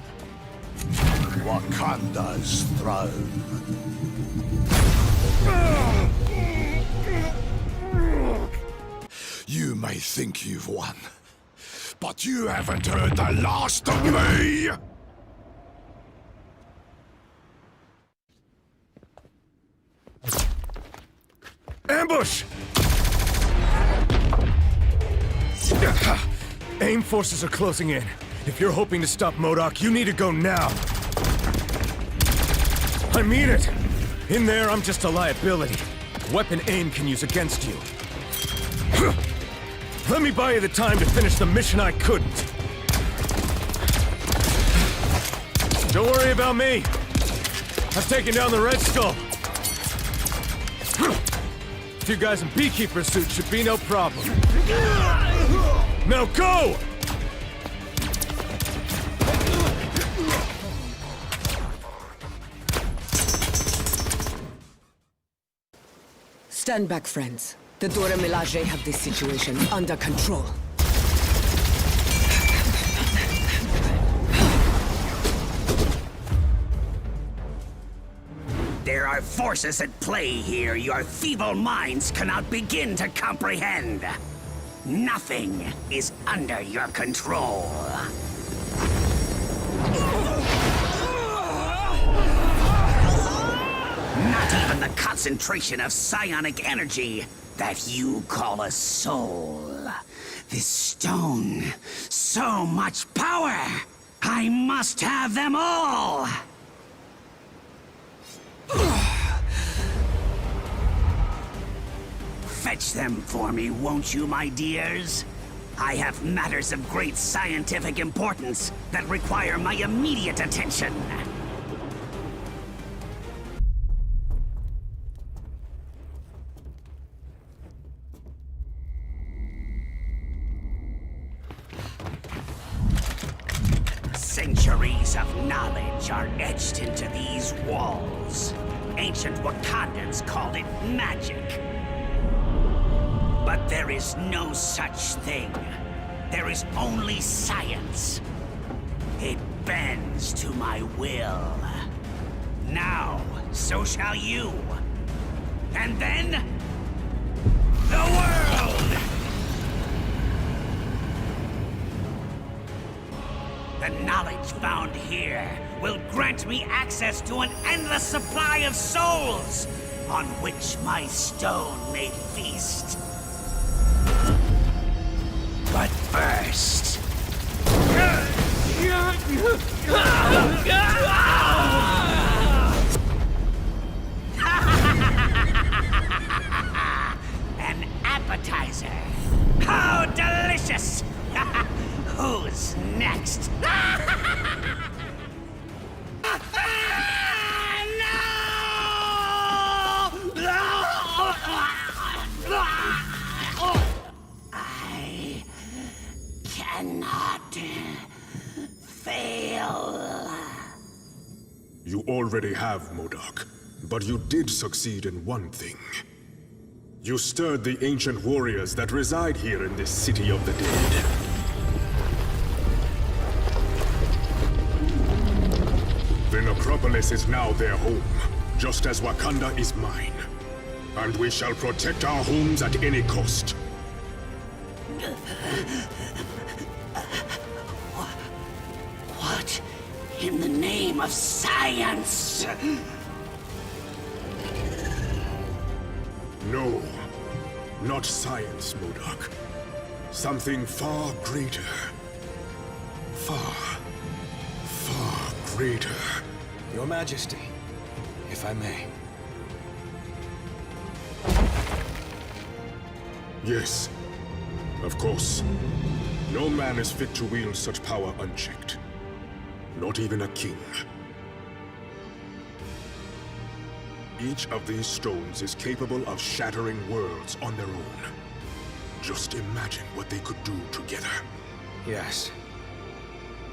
Wakanda's throne. You may think you've won, but you haven't heard the last of me! Ambush! AIM forces are closing in. If you're hoping to stop MODOK, you need to go now. I mean it! In there, I'm just a liability. weapon AIM can use against you. Let me buy you the time to finish the mission I couldn't. Don't worry about me. I've taken down the Red Skull. A few guys in beekeeper suits should be no problem. Now go! Stand back, friends. The Dora Milaje have this situation under control. There are forces at play here your feeble minds cannot begin to comprehend. Nothing is under your control. Not even the concentration of psionic energy that you call a soul. This stone, so much power! I must have them all! Fetch them for me, won't you, my dears? I have matters of great scientific importance that require my immediate attention. Centuries of knowledge are etched into these walls. Ancient Wakandans called it magic. But there is no such thing. There is only science. It bends to my will. Now, so shall you. And then, the world! The knowledge found here will grant me access to an endless supply of souls, on which my stone may feast. But first... An appetizer! How delicious! Who's next? I cannot fail. You already have, MODOK, but you did succeed in one thing. You stirred the ancient warriors that reside here in this city of the dead. The necropolis is now their home, just as Wakanda is mine. And we shall protect our homes at any cost. What in the name of science? No, not science, MODOK. Something far greater. Far greater. Your Majesty, if I may. Yes, of course. No man is fit to wield such power unchecked. Not even a king. Each of these stones is capable of shattering worlds on their own. Just imagine what they could do together. Yes.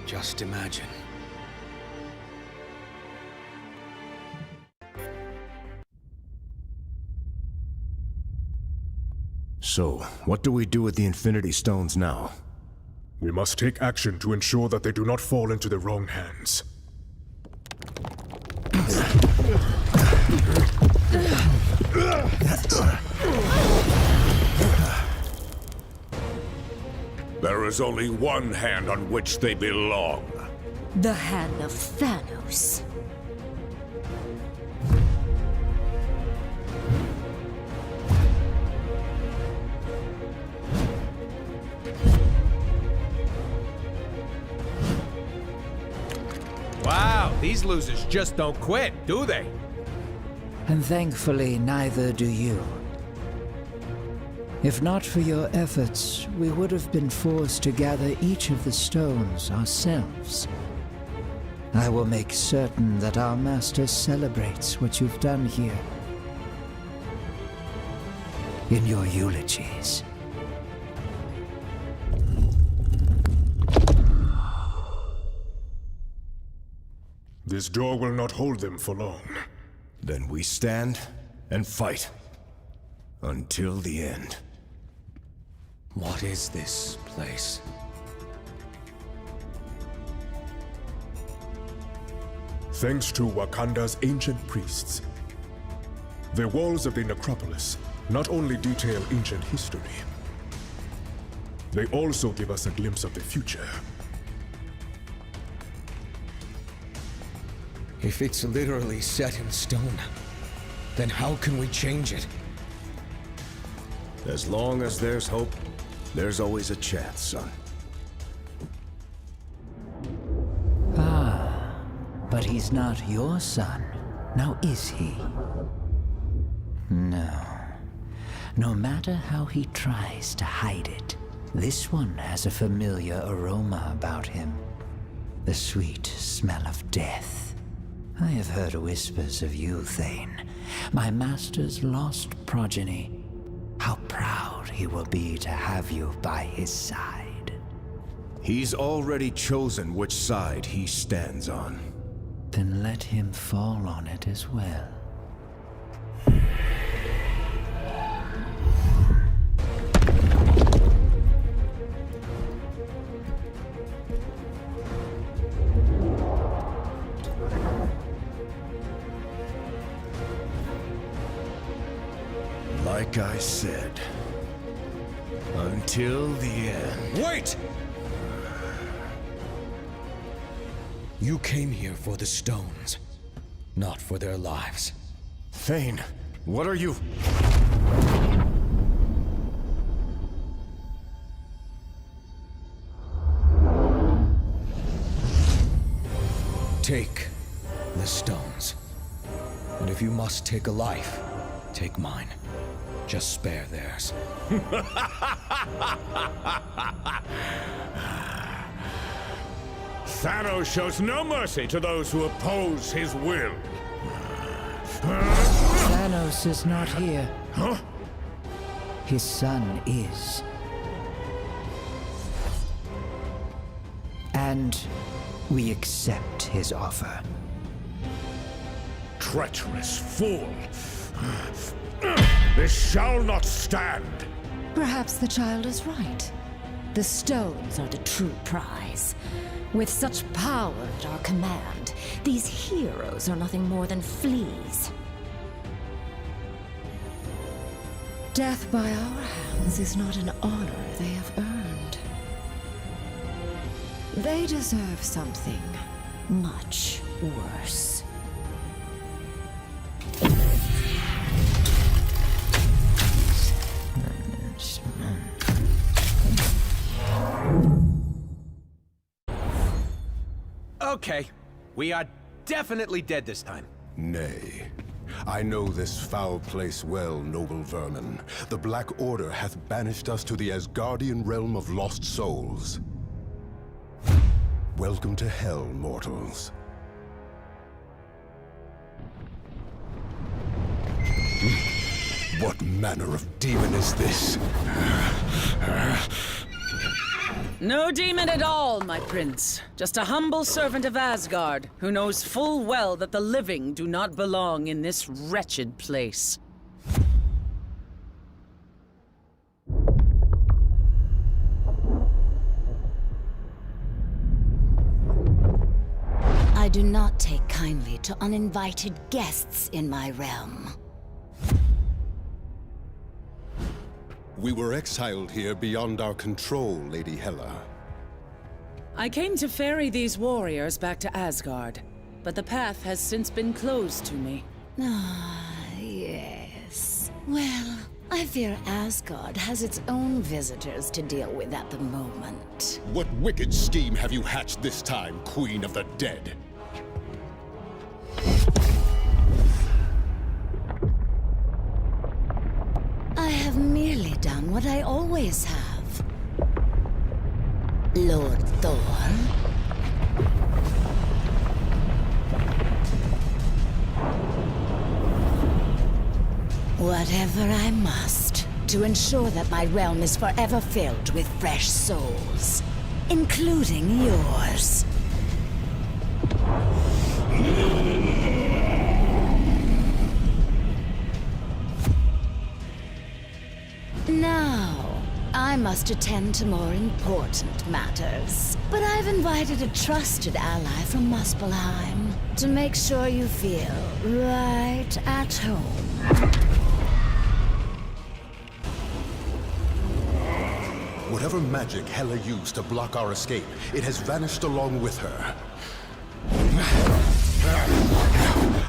Just imagine. So, what do we do with the Infinity Stones now? We must take action to ensure that they do not fall into the wrong hands. There is only one hand on which they belong. The hand of Thanos. Wow, these losers just don't quit, do they? And thankfully, neither do you. If not for your efforts, we would have been forced to gather each of the stones ourselves. I will make certain that our master celebrates what you've done here. In your eulogies. This door will not hold them for long. Then we stand and fight. Until the end. What is this place? Thanks to Wakanda's ancient priests. The walls of the necropolis not only detail ancient history, they also give us a glimpse of the future. If it's literally set in stone, then how can we change it? As long as there's hope, there's always a chance, son. Ah, but he's not your son, now is he? No. No matter how he tries to hide it, this one has a familiar aroma about him. The sweet smell of death. I have heard whispers of you, Thane, my master's lost progeny. How proud he will be to have you by his side. He's already chosen which side he stands on. Then let him fall on it as well. Like I said, until the end. Wait! You came here for the stones, not for their lives. Thane, what are you? Take the stones. And if you must take a life, take mine. Just spare theirs. Thanos shows no mercy to those who oppose his will. Thanos is not here. Huh? His son is. And we accept his offer. Treacherous fool! This shall not stand! Perhaps the child is right. The stones are the true prize. With such power at our command, these heroes are nothing more than fleas. Death by our hands is not an honor they have earned. They deserve something much worse. Okay, we are definitely dead this time. Nay. I know this foul place well, noble vermin. The Black Order hath banished us to the Asgardian realm of lost souls. Welcome to hell, mortals. What manner of demon is this? No demon at all, my prince. Just a humble servant of Asgard, who knows full well that the living do not belong in this wretched place. I do not take kindly to uninvited guests in my realm. We were exiled here beyond our control, Lady Hela. I came to ferry these warriors back to Asgard, but the path has since been closed to me. Ah, yes. Well, I fear Asgard has its own visitors to deal with at the moment. What wicked scheme have you hatched this time, Queen of the Dead? done what I always have. Lord Thor. Whatever I must, to ensure that my realm is forever filled with fresh souls, including yours. Now, I must attend to more important matters. But I've invited a trusted ally from Muspelheim to make sure you feel right at home. Whatever magic Hela used to block our escape, it has vanished along with her.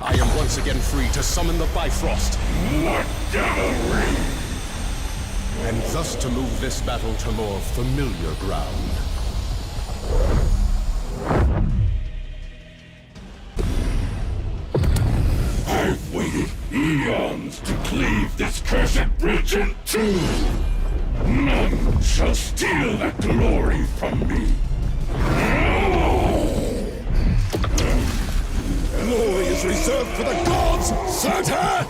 I am once again free to summon the Bifrost. What devilry! And thus to move this battle to more familiar ground. I've waited eons to cleave this cursed bridge in two. None shall steal that glory from me. Glory is reserved for the gods, Surtur!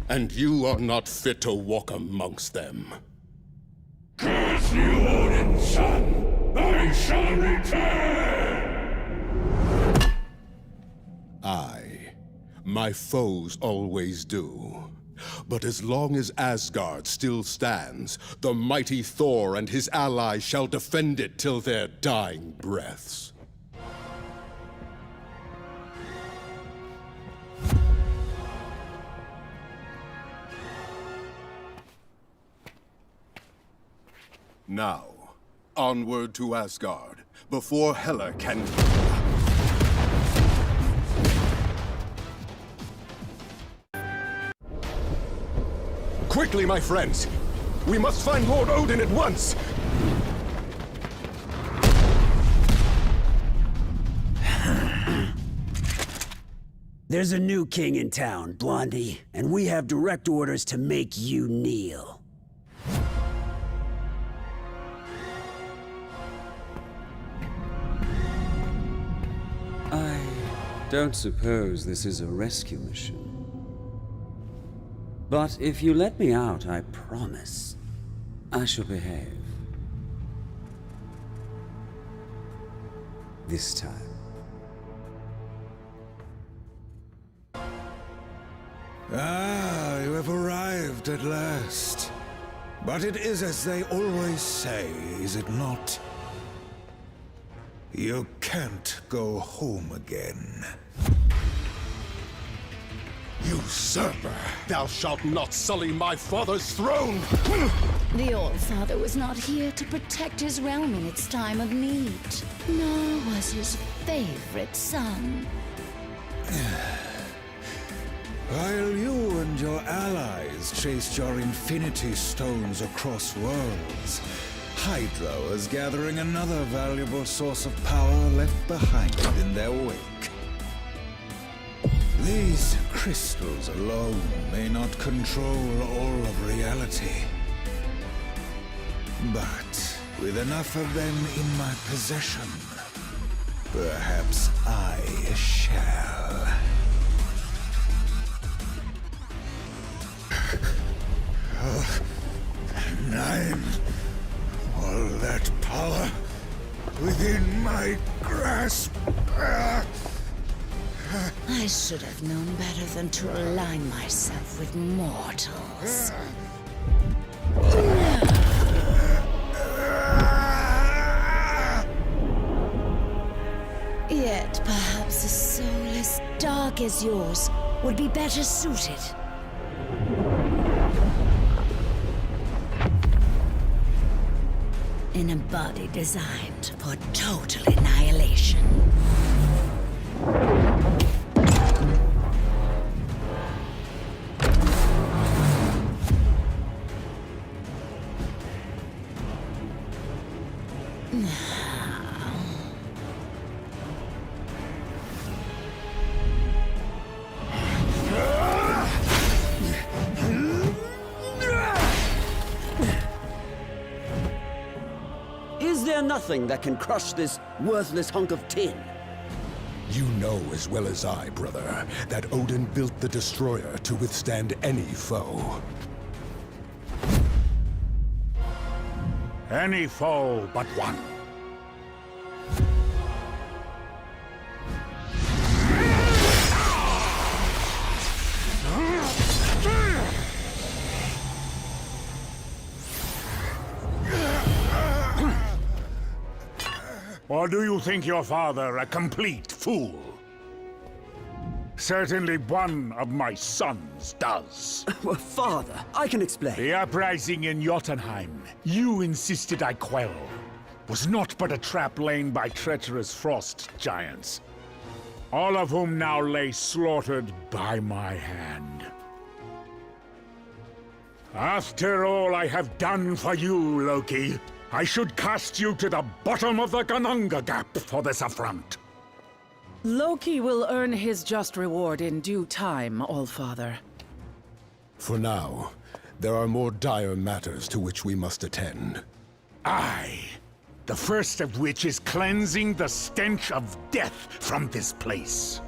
And you are not fit to walk amongst them. Curse you, Odin's son! I shall return! My foes always do. But as long as Asgard still stands, the mighty Thor and his allies shall defend it till their dying breaths. Now, onward to Asgard, before Hela can... Quickly, my friends! We must find Lord Odin at once! There's a new king in town, Blondie, and we have direct orders to make you kneel. I don't suppose this is a rescue mission. But if you let me out, I promise I shall behave. This time. Ah, you have arrived at last. But it is as they always say, is it not? You can't go home again. Usurper! Thou shalt not sully my father's throne! The All-Father was not here to protect his realm in its time of need, nor was his favorite son. While you and your allies chased your Infinity Stones across worlds, Hydra was gathering another valuable source of power left behind in their wake. These crystals alone may not control all of reality. But with enough of them in my possession, perhaps I shall. I'm all that power within my grasp. I should have known better than to align myself with mortals. Yet perhaps a soul as dark as yours would be better suited. In a body designed for total annihilation. nothing that can crush this worthless hunk of tin. You know as well as I, brother, that Odin built the Destroyer to withstand any foe. Any foe but one. Or do you think your father a complete fool? Certainly one of my sons does. Well, father, I can explain. The uprising in Jotunheim, you insisted I quell, was not but a trap laid by treacherous frost giants, all of whom now lay slaughtered by my hand. After all I have done for you, Loki, I should cast you to the bottom of the Gananga Gap for this affront. Loki will earn his just reward in due time, Allfather. For now, there are more dire matters to which we must attend. Aye. The first of which is cleansing the stench of death from this place.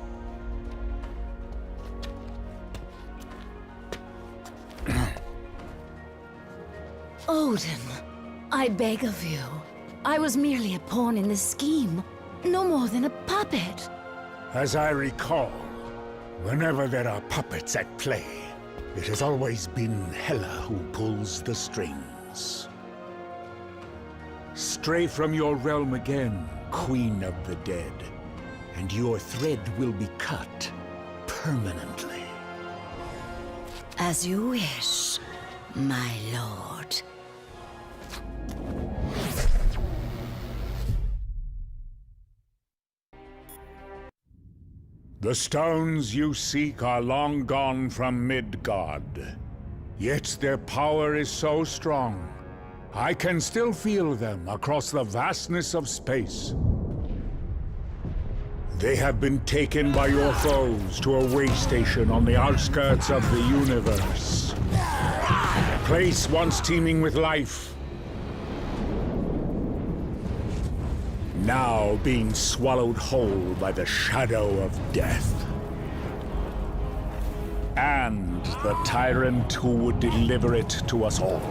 Odin, I beg of you. I was merely a pawn in this scheme. No more than a puppet. As I recall, whenever there are puppets at play, it has always been Hela who pulls the strings. Stray from your realm again, Queen of the Dead, and your thread will be cut permanently. As you wish, my lord. The stones you seek are long gone from Midgard. Yet their power is so strong, I can still feel them across the vastness of space. They have been taken by your foes to a way station on the outskirts of the universe. A place once teeming with life, now being swallowed whole by the shadow of death. And the tyrant who would deliver it to us all.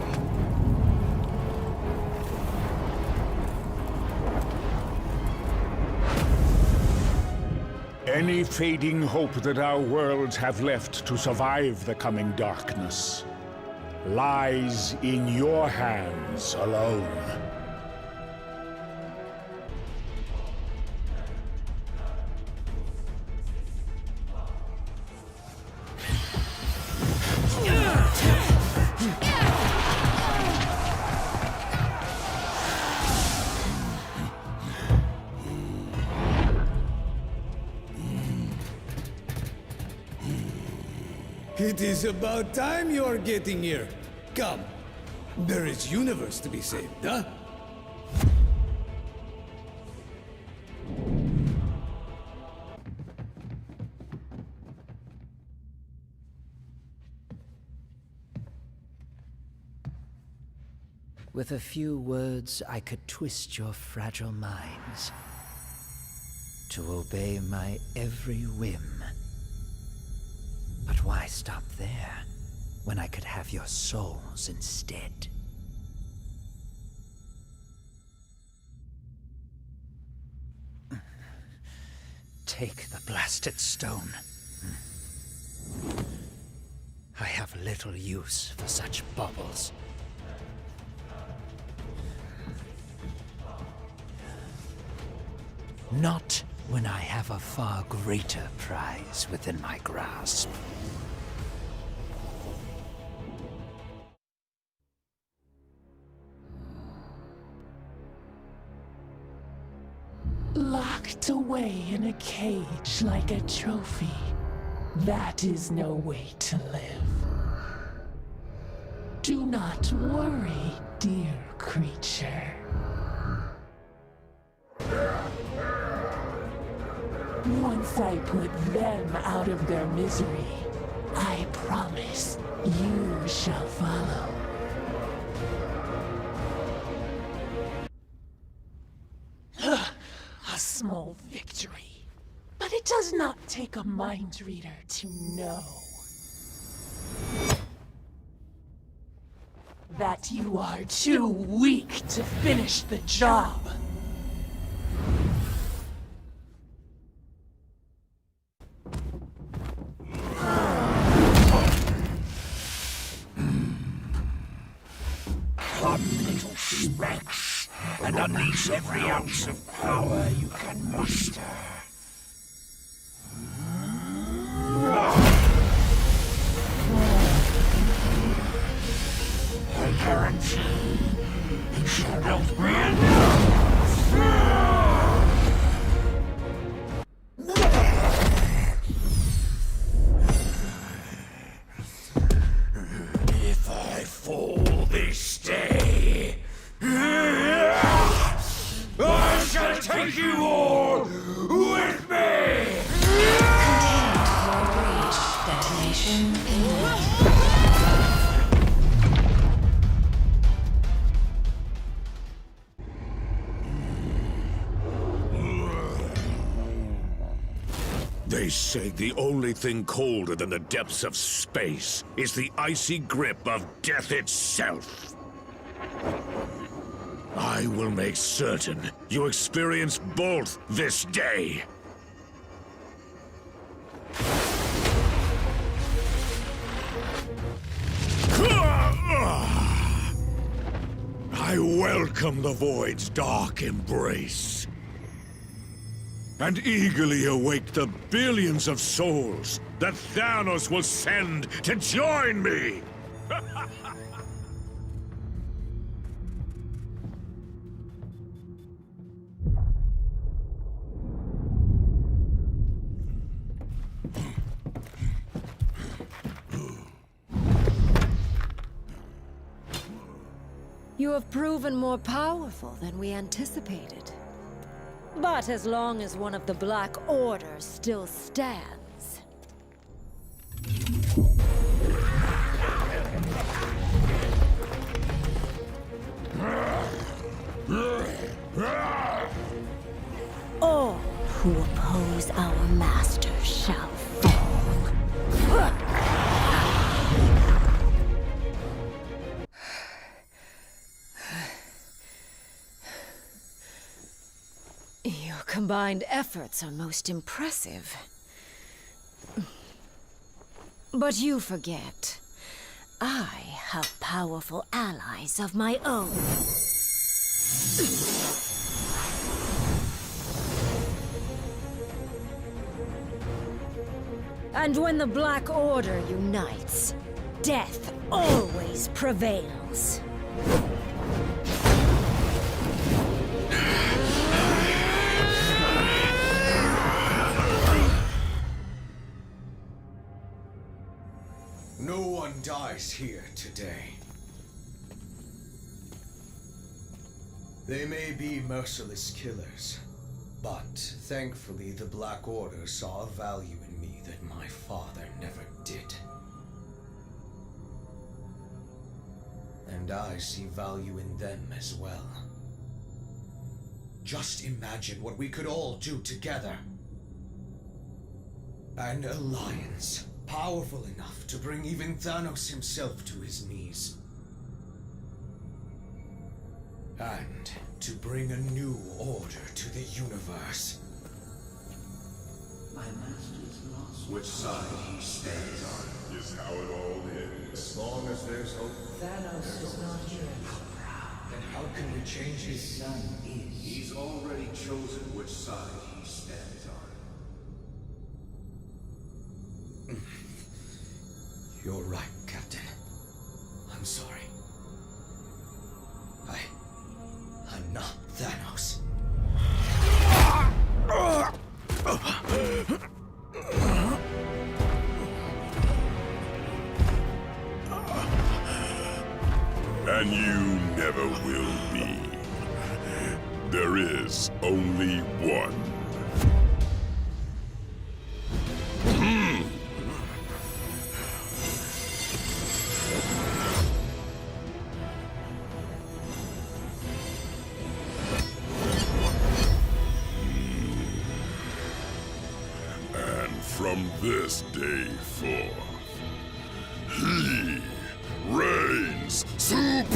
Any fading hope that our worlds have left to survive the coming darkness lies in your hands alone. It is about time you are getting here. Come. There is universe to be saved, huh? With a few words, I could twist your fragile minds to obey my every whim. But why stop there, when I could have your souls instead? Take the blasted stone. I have little use for such baubles. Not when I have a far greater prize within my grasp. Locked away in a cage like a trophy. That is no way to live. Do not worry, dear creature. Once I put them out of their misery, I promise you shall follow. does not take a mind reader to know that you are too weak to finish the job. Come, little Specs, and unleash every ounce of power you can muster. I guarantee it shall not be enough. If I fall this day, I shall take you all with me! Detonation They say the only thing colder than the depths of space is the icy grip of death itself. I will make certain you experience both this day. I welcome the Void's dark embrace, and eagerly await the billions of souls that Thanos will send to join me! You have proven more powerful than we anticipated. But as long as one of the Black Order still stands... all who oppose our master shall fall. Your combined efforts are most impressive. But you forget, I have powerful allies of my own. And when the Black Order unites, death always prevails. No one dies here today. They may be merciless killers, but thankfully the Black Order saw a value in me that my father never did. And I see value in them as well. Just imagine what we could all do together. An alliance powerful enough to bring even Thanos himself to his knees. And to bring a new order to the universe. My master's lost. Which side he stands on is how it all ends. As long as there's hope. Thanos is not here. Then how can we change His it? son is. He's already chosen which side he stands on. You're right, Captain. I'm sorry. I'm not Thanos. And you never will be. There is only one. this day forth, he reigns supreme!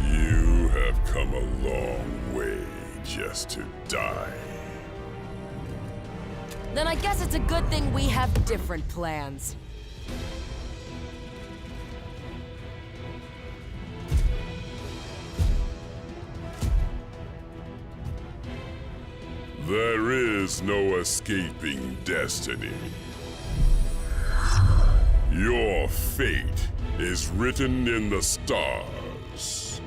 You have come a long way just to die. Then I guess it's a good thing we have different plans. There is no escaping destiny. Your fate is written in the stars.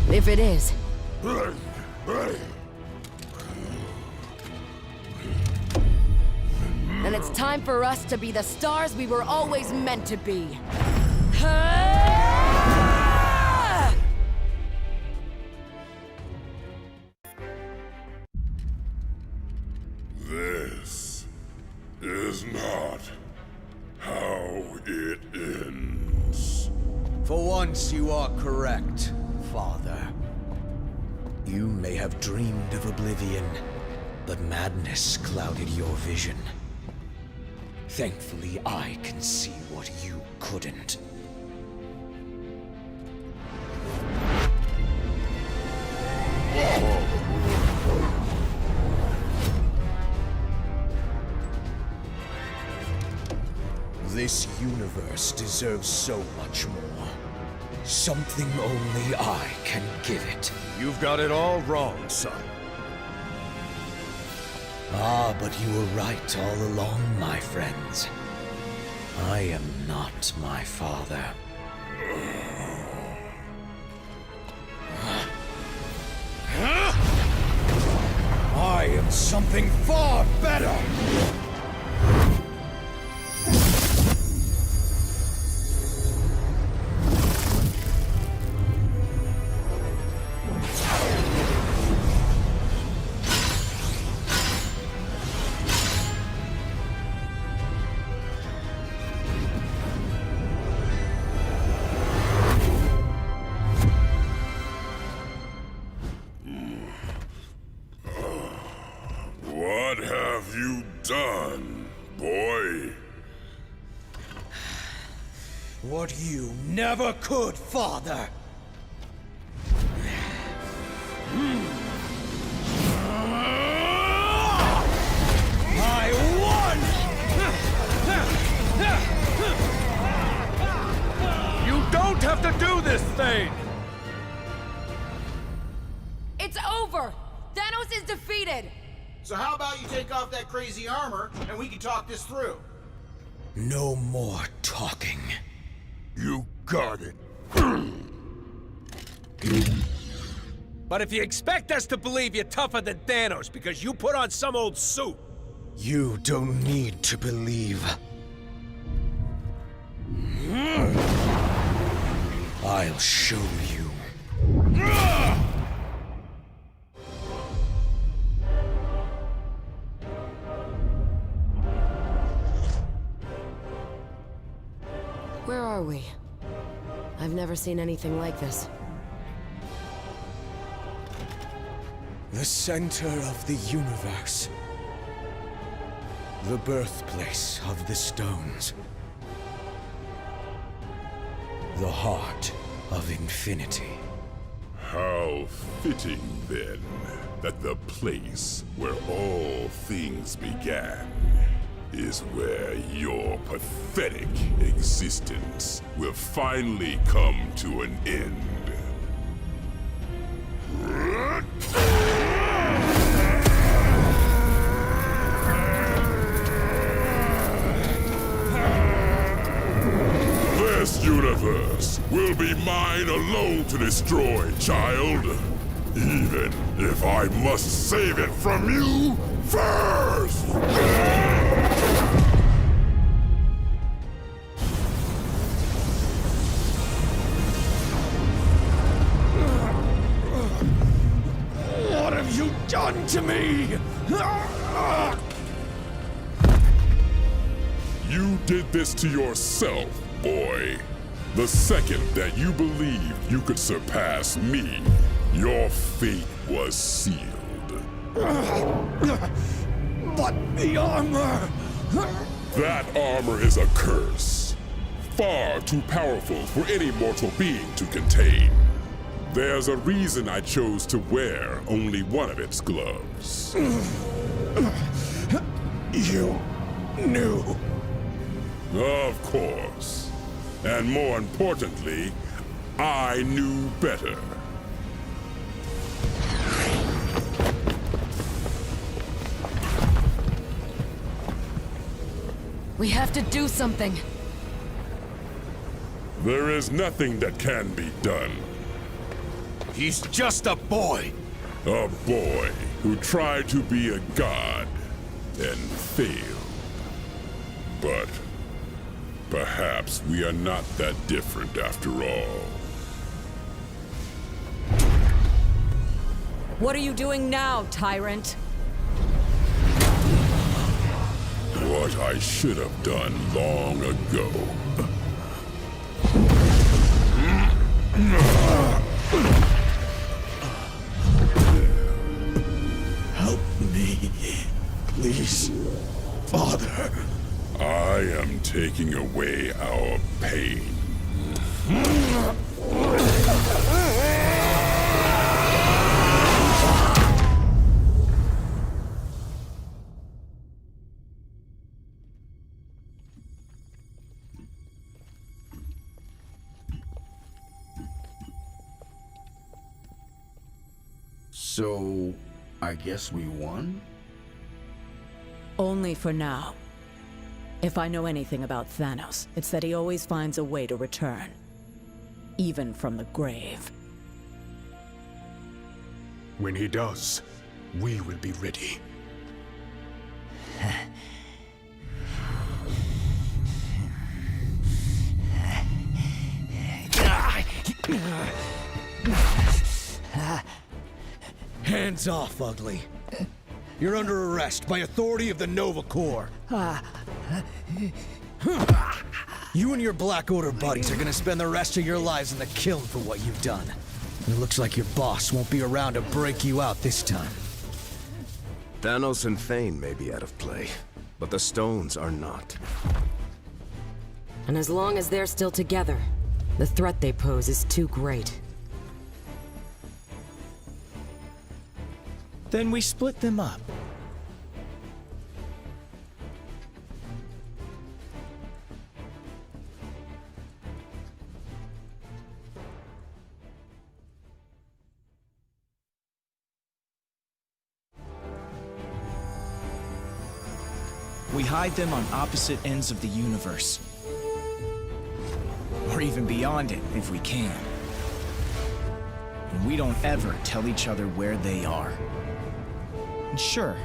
If it is. And it's time for us to be the stars we were always meant to be. This is not how it ends. For once, you are correct, Father. You may have dreamed of oblivion, but madness clouded your vision. Thankfully, I can see what you couldn't. This universe deserves so much more. Something only I can give it. You've got it all wrong, son. Ah, but you were right all along, my friends. I am not my father. I am something far better! What have you done, boy? What you never could, Father! I won! You don't have to do this thing! It's over! Thanos is defeated! So how about you take off that crazy armor, and we can talk this through? No more talking. You got it. But if you expect us to believe you're tougher than Thanos because you put on some old suit... You don't need to believe. I'll show you. Where are we? I've never seen anything like this. The center of the universe. The birthplace of the stones. The heart of infinity. How fitting, then, that the place where all things began is where your pathetic existence will finally come to an end. This universe will be mine alone to destroy, child. Even if I must save it from you first! What have you done to me? You did this to yourself, boy. The second that you believed you could surpass me, your fate was sealed. But the armor! That armor is a curse. Far too powerful for any mortal being to contain. There's a reason I chose to wear only one of its gloves. You knew. Of course. And more importantly, I knew better. We have to do something. There is nothing that can be done. He's just a boy. A boy who tried to be a god and failed. But perhaps we are not that different after all. What are you doing now, tyrant? What I should have done long ago. Help me, please, Father. I am taking away our pain. So, I guess we won? Only for now. If I know anything about Thanos, it's that he always finds a way to return. Even from the grave. When he does, we will be ready. Hands off, Ugly. You're under arrest by authority of the Nova Corps. You and your Black Order buddies are gonna spend the rest of your lives in the kiln for what you've done. And it looks like your boss won't be around to break you out this time. Thanos and Thane may be out of play, but the stones are not. And as long as they're still together, the threat they pose is too great. Then we split them up. We hide them on opposite ends of the universe. Or even beyond it, if we can. And we don't ever tell each other where they are. And sure,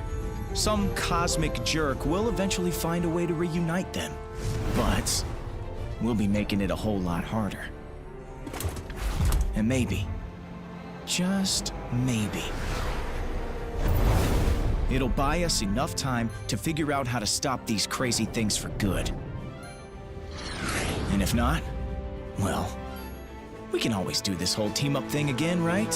some cosmic jerk will eventually find a way to reunite them. But we'll be making it a whole lot harder. And maybe, just maybe, it'll buy us enough time to figure out how to stop these crazy things for good. And if not, well, we can always do this whole team-up thing again, right?